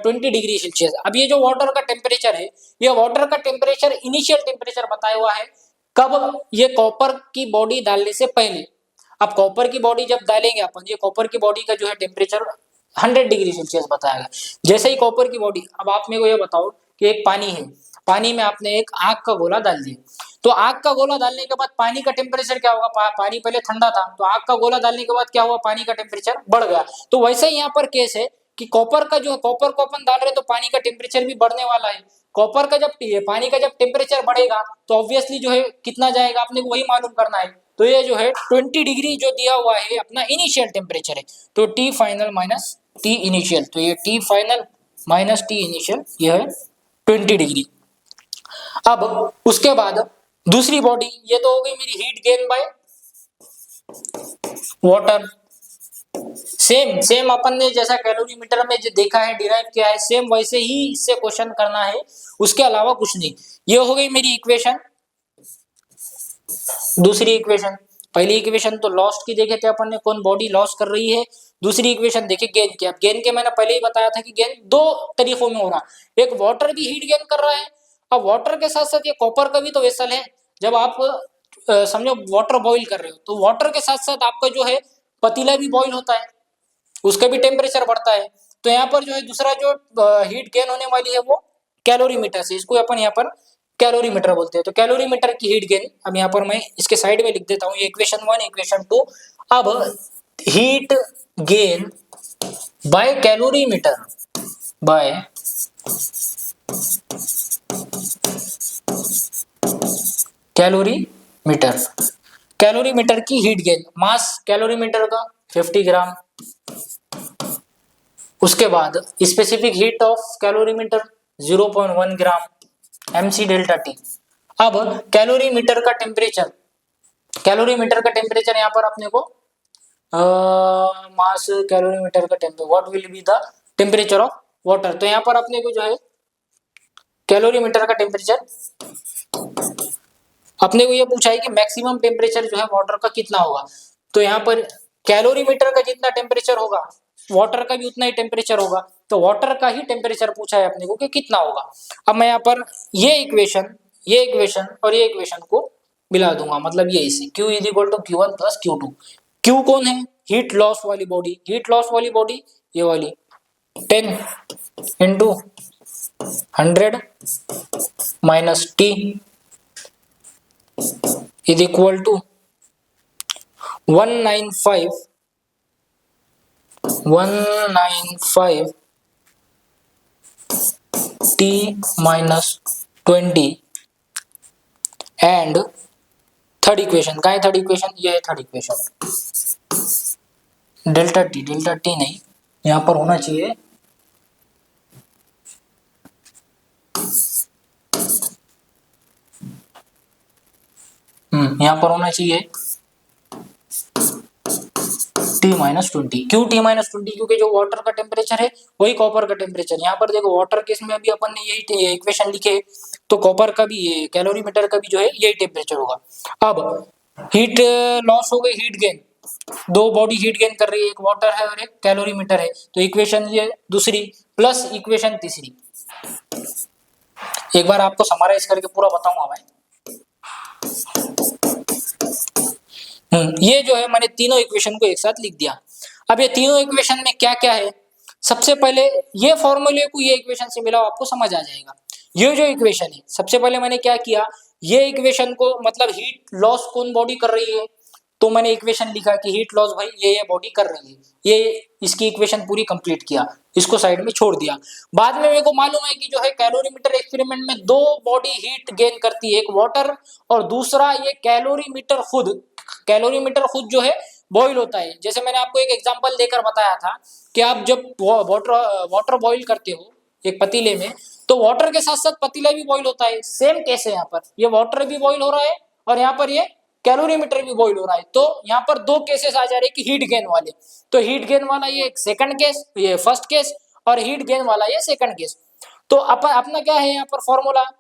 20 degree Celsius. अब ये जो वाटर का temperature है, ये वाटर का टेम्परेचर इनिशियल टेम्परेचर बताया हुआ है, कब? ये कॉपर की बॉडी डालने से पहले। अब कॉपर की बॉडी जब डालेंगे अपन, ये कॉपर की बॉडी का जो है टेम्परेचर 100 डिग्री सेल्सियस बताया गया। जैसे ही कॉपर की बॉडी, अब आप मेरे को ये बताओ कि एक पानी है, पानी में आपने एक आग का गोला डाल दिया, तो आग का गोला डालने के बाद पानी का टेम्परेचर क्या होगा? पानी पहले ठंडा था, तो आग का गोला डालने के बाद क्या हुआ? पानी का टेम्परेचर बढ़ गया। तो वैसे ही यहाँ पर केस है कि कॉपर का जो है, कॉपर को अपन डाल रहे तो पानी का टेम्परेचर भी बढ़ने वाला है। कॉपर का जब पानी का जब टेम्परेचर बढ़ेगा तो ऑब्वियसली जो है कितना जाएगा, आपने को वही मालूम करना है। तो ये जो है 20 डिग्री जो दिया हुआ है अपना इनिशियल टेम्परेचर है, तो T final minus T initial, तो ये T final minus T initial, ये है 20 डिग्री। अब उसके बाद दूसरी बॉडी, ये तो हो गई मेरी heat gain by water. Same same अपन ने जैसा कैलोरीमीटर में जो देखा है, डिराइव किया है, सेम वैसे ही इससे क्वेश्चन करना है, उसके अलावा कुछ नहीं। ये हो गई मेरी इक्वेशन, दूसरी इक्वेशन। पहली इक्वेशन तो लॉस्ट की देखे थे अपन ने, कौन बॉडी लॉस कर रही है। दूसरी इक्वेशन देखे गेन की। अब गेन के मैंने पहले ही बताया था कि गेन दो तरीकों में हो रहा, एक वाटर भी हीट गेन कर रहा है, अब वाटर के साथ साथ ये कॉपर का भी तो वेसल है। जब आप समझो वाटर बॉईल कर रहे हो, तो वाटर के साथ साथ आपका जो है पतीला भी बॉईल होता है, उसका भी टेम्परेचर बढ़ता है। तो यहाँ पर जो है दूसरा जो हीट गेन होने वाली है वो कैलोरीमीटर से, इसको अपन यहाँ पर कैलोरीमीटर बोलते हैं। तो कैलोरीमीटर की हीट गेन, अब यहाँ पर मैं इसके साइड में लिख देता हूँ, इक्वेशन 1 इक्वेशन 2। अब heat gain bye calorimeter, bye calorimeter, calorimeter की हीट गेन, मास कैलोरीमीटर का 50 ग्राम, उसके बाद specific heat of calorimeter 0.1 gram MC delta T. अब कैलोरीमीटर का टेम्परेचर, कैलोरीमीटर का टेम्परेचर यहाँ पर अपने को मास कैलोरीमीटर का temperature, what will be the temperature of water. तो यहाँ पर अपने को जो है कैलोरीमीटर का टेम्परेचर, अपने को ये पूछा है कि मैक्सिमम टेम्परेचर जो है वाटर का कितना होगा। तो यहाँ पर कैलोरीमीटर का जितना टेम्परेचर होगा, वाटर का भी उतना ही टेम्परेचर होगा, तो वाटर का ही टेम्परेचर पूछा है अपने को कि कितना होगा। अब मैं यहाँ पर ये इक्वेशन और ये इक्वेशन को मिला दूंगा, मतलब ये इसे Q is equal to Q1 plus Q2। Q कौन है? हीट लॉस वाली बॉडी, हीट लॉस वाली बॉडी ये वाली 10 into 100 minus T is equal to 195 T minus 20 and third equation. क्या है थर्ड इक्वेशन? ये है थर्ड इक्वेशन, डेल्टा टी नहीं, यहां पर होना चाहिए यहां पर होना चाहिए T माइनस 20। क्यों T माइनस 20? क्योंकि जो वाटर का टेम्परेचर है वही कॉपर का टेम्परेचर। यहाँ पर देखो वाटर केस में अभी अपन ने यही इक्वेशन लिखे, तो कॉपर का भी, ये कैलोरीमीटर का भी जो है यही टेम्परेचर होगा। अब हीट लॉस हो गई, हीट गेन, दो बॉडी हीट गेन कर रही है, एक वाटर है और एक कैलोरीमीटर है, तो इक्वेशन ये दूसरी प्लस इक्वेशन तीसरी। एक बार आपको समराइज करके पूरा बताऊंगा मैं। ये जो है मैंने तीनों इक्वेशन को एक साथ लिख दिया। अब ये तीनों इक्वेशन में क्या क्या है, सबसे पहले ये फॉर्मूले को ये इक्वेशन से मिलाओ, आपको समझ आ जाएगा। ये जो इक्वेशन है, सबसे पहले मैंने क्या किया, ये इक्वेशन को मतलब हीट लॉस कौन बॉडी कर रही है, तो मैंने इक्वेशन लिखा कि हीट लॉस भाई ये बॉडी कर रही है, ये इसकी इक्वेशन पूरी कंप्लीट किया, इसको साइड में छोड़ दिया। बाद में मेरे को मालूम है कि जो है कैलोरीमीटर एक्सपेरिमेंट में दो बॉडी हीट गेन करती है, एक वाटर और दूसरा ये कैलोरीमीटर खुद। कैलोरीमीटर खुद जो है बॉईल होता है। जैसे मैंने आपको एक एग्जांपल देकर बताया था कि आप जब वाटर बॉईल करते हो एक पतीले में, तो वाटर के साथ साथ पतीला भी बॉईल होता है। सेम केस है यहाँ पर, ये वाटर भी बॉईल हो रहा है और यहाँ पर ये कैलोरीमीटर भी बॉईल हो रहा है। तो यहाँ पर दो केसेस आ जा रहे हैं कि हीट गेन वाले, तो हीट गेन वाला ये सेकंड केस, ये फर्स्ट केस, और हीट गेन वाला ये सेकंड केस। तो अपना क्या है यहाँ पर formula,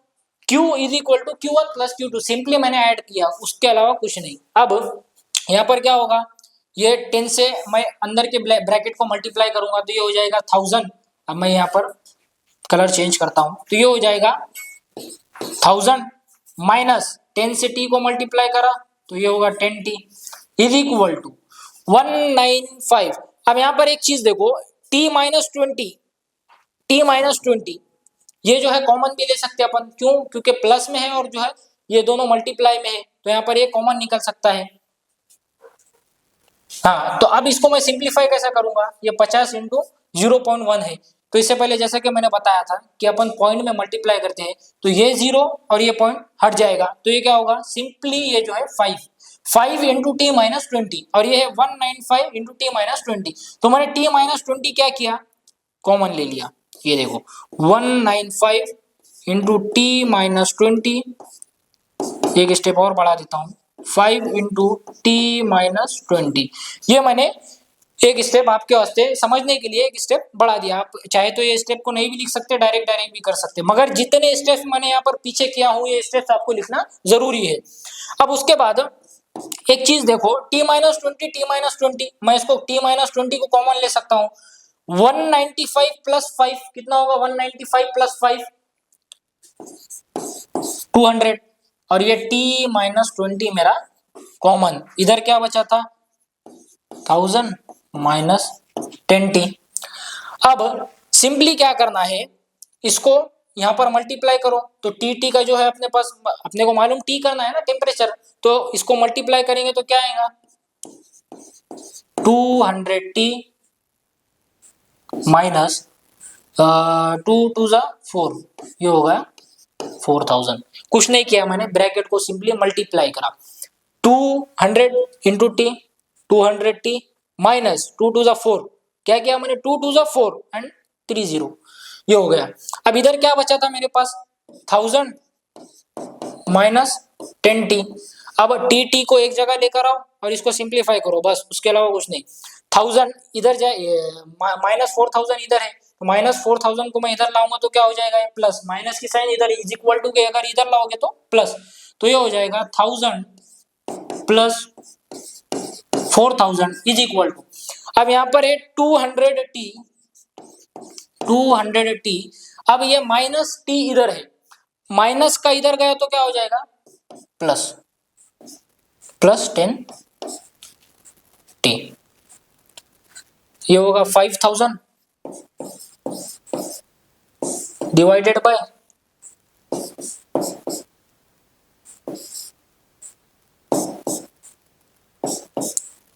Q is equal to Q1 plus Q2, simply मैंने ऐड किया, उसके अलावा कुछ नहीं। अब यहाँ पर क्या होगा, ये 10 से मैं अंदर के ब्रैकेट को मल्टीप्लाई करूंगा तो ये हो जाएगा 1000। अब मैं यहाँ पर कलर चेंज करता हूं, तो ये हो जाएगा 1000 माइनस 10 से t को मल्टीप्लाई करा तो ये होगा 10t इज इक्वल टू 195। अब यहाँ पर एक चीज देखो, t माइनस 20 ये जो है कॉमन भी ले सकते हैं अपन, क्यों, क्योंकि प्लस में है और जो है ये दोनों मल्टीप्लाई में है, तो यहाँ पर ये कॉमन निकल सकता है। हाँ, तो अब इसको मैं सिंप्लीफाई कैसा करूंगा, ये 50 इंटू 0.1 है, तो इससे पहले जैसा कि मैंने बताया था कि अपन पॉइंट में मल्टीप्लाई करते हैं, तो ये 0 और ये पॉइंट हट जाएगा, तो ये क्या होगा, सिंपली ये जो है 5 इंटू टी माइनस 20 और ये है 195 इंटू टी माइनस 20। तो मैंने टी माइनस 20 क्या किया, कॉमन ले लिया, ये देखो 195 इंटू टी माइनस 20, एक स्टेप और बढ़ा देता हूँ, 5 इंटू टी माइनस 20। ये मैंने एक स्टेप आपके वास्ते समझने के लिए एक स्टेप बढ़ा दिया। आप चाहे तो ये स्टेप को नहीं भी लिख सकते, डायरेक्ट भी कर सकते, मगर जितने स्टेप्स मैंने यहाँ पर पीछे किया हूँ ये स्टेप्स आपको लिखना जरूरी है। अब उसके बाद एक चीज देखो, t माइनस 20 मैं इसको t माइनस 20 को कॉमन ले सकता हूँ। 195 प्लस 5 कितना होगा, 195 प्लस 5 200 और ये t माइनस 20 मेरा कॉमन, इधर क्या बचा था 1000 माइनस 10t। अब सिंपली क्या करना है, इसको यहाँ पर मल्टीप्लाई करो, तो टी का जो है अपने पास, अपने को मालूम टी करना है ना टेम्परेचर, तो इसको मल्टीप्लाई करेंगे तो क्या आएगा 200t माइनस 2 2 जा 4, ये होगा 4000। कुछ नहीं किया मैंने, ब्रैकेट को सिंपली मल्टीप्लाई करा, 200 इंटू टी 200t माइनस 2 2 जा 4, क्या किया मैंने 2 2 जा 4 एंड 30, ये हो गया। अब इधर क्या बचा था मेरे पास 1000 माइनस 10t। अब टी को एक जगह लेकर आओ और इसको सिंप्लीफाई करो, बस उसके अलावा कुछ नहीं। 1000 इधर जाए, माइनस 4000 इधर है, तो माइनस 4000 को मैं इधर लाऊंगा तो क्या हो जाएगा, प्लस, माइनस की साइन इधर इज इक्वल टू के अगर इधर लाओगे तो प्लस, तो ये हो जाएगा 1000 प्लस 4000 इज इक्वल टू, अब यहाँ पर है 200t, अब ये माइनस t इधर है, माइनस का इधर गया तो क्या हो जाएगा प्लस 10t, ये होगा 5000 डिवाइडेड बाय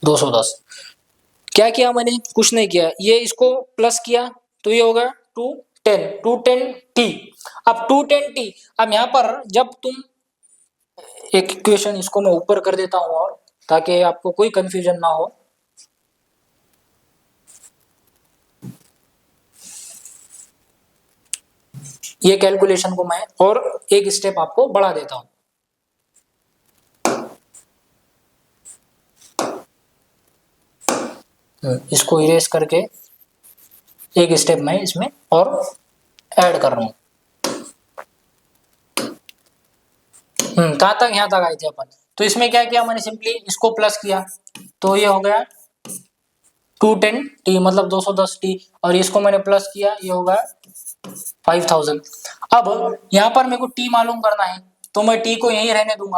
210। क्या किया मैंने, कुछ नहीं किया, ये इसको प्लस किया तो ये होगा 210t। अब 210t, अब यहाँ पर जब तुम एक इक्वेशन इसको मैं ऊपर कर देता हूं और ताकि आपको कोई कंफ्यूजन ना हो, ये कैलकुलेशन को मैं और एक स्टेप आपको बढ़ा देता हूं। इसको इरेज करके एक स्टेप मैं इसमें और ऐड कर रहा हूं। कहां तक, यहां तक आए थे अपन, तो इसमें क्या किया मैंने, सिंपली इसको प्लस किया तो ये हो गया 210 टी मतलब 210 टी, और इसको मैंने प्लस किया, ये होगा 5000। अब यहाँ पर मेरे को टी मालूम करना है, तो मैं टी को यहीं रहने दूंगा।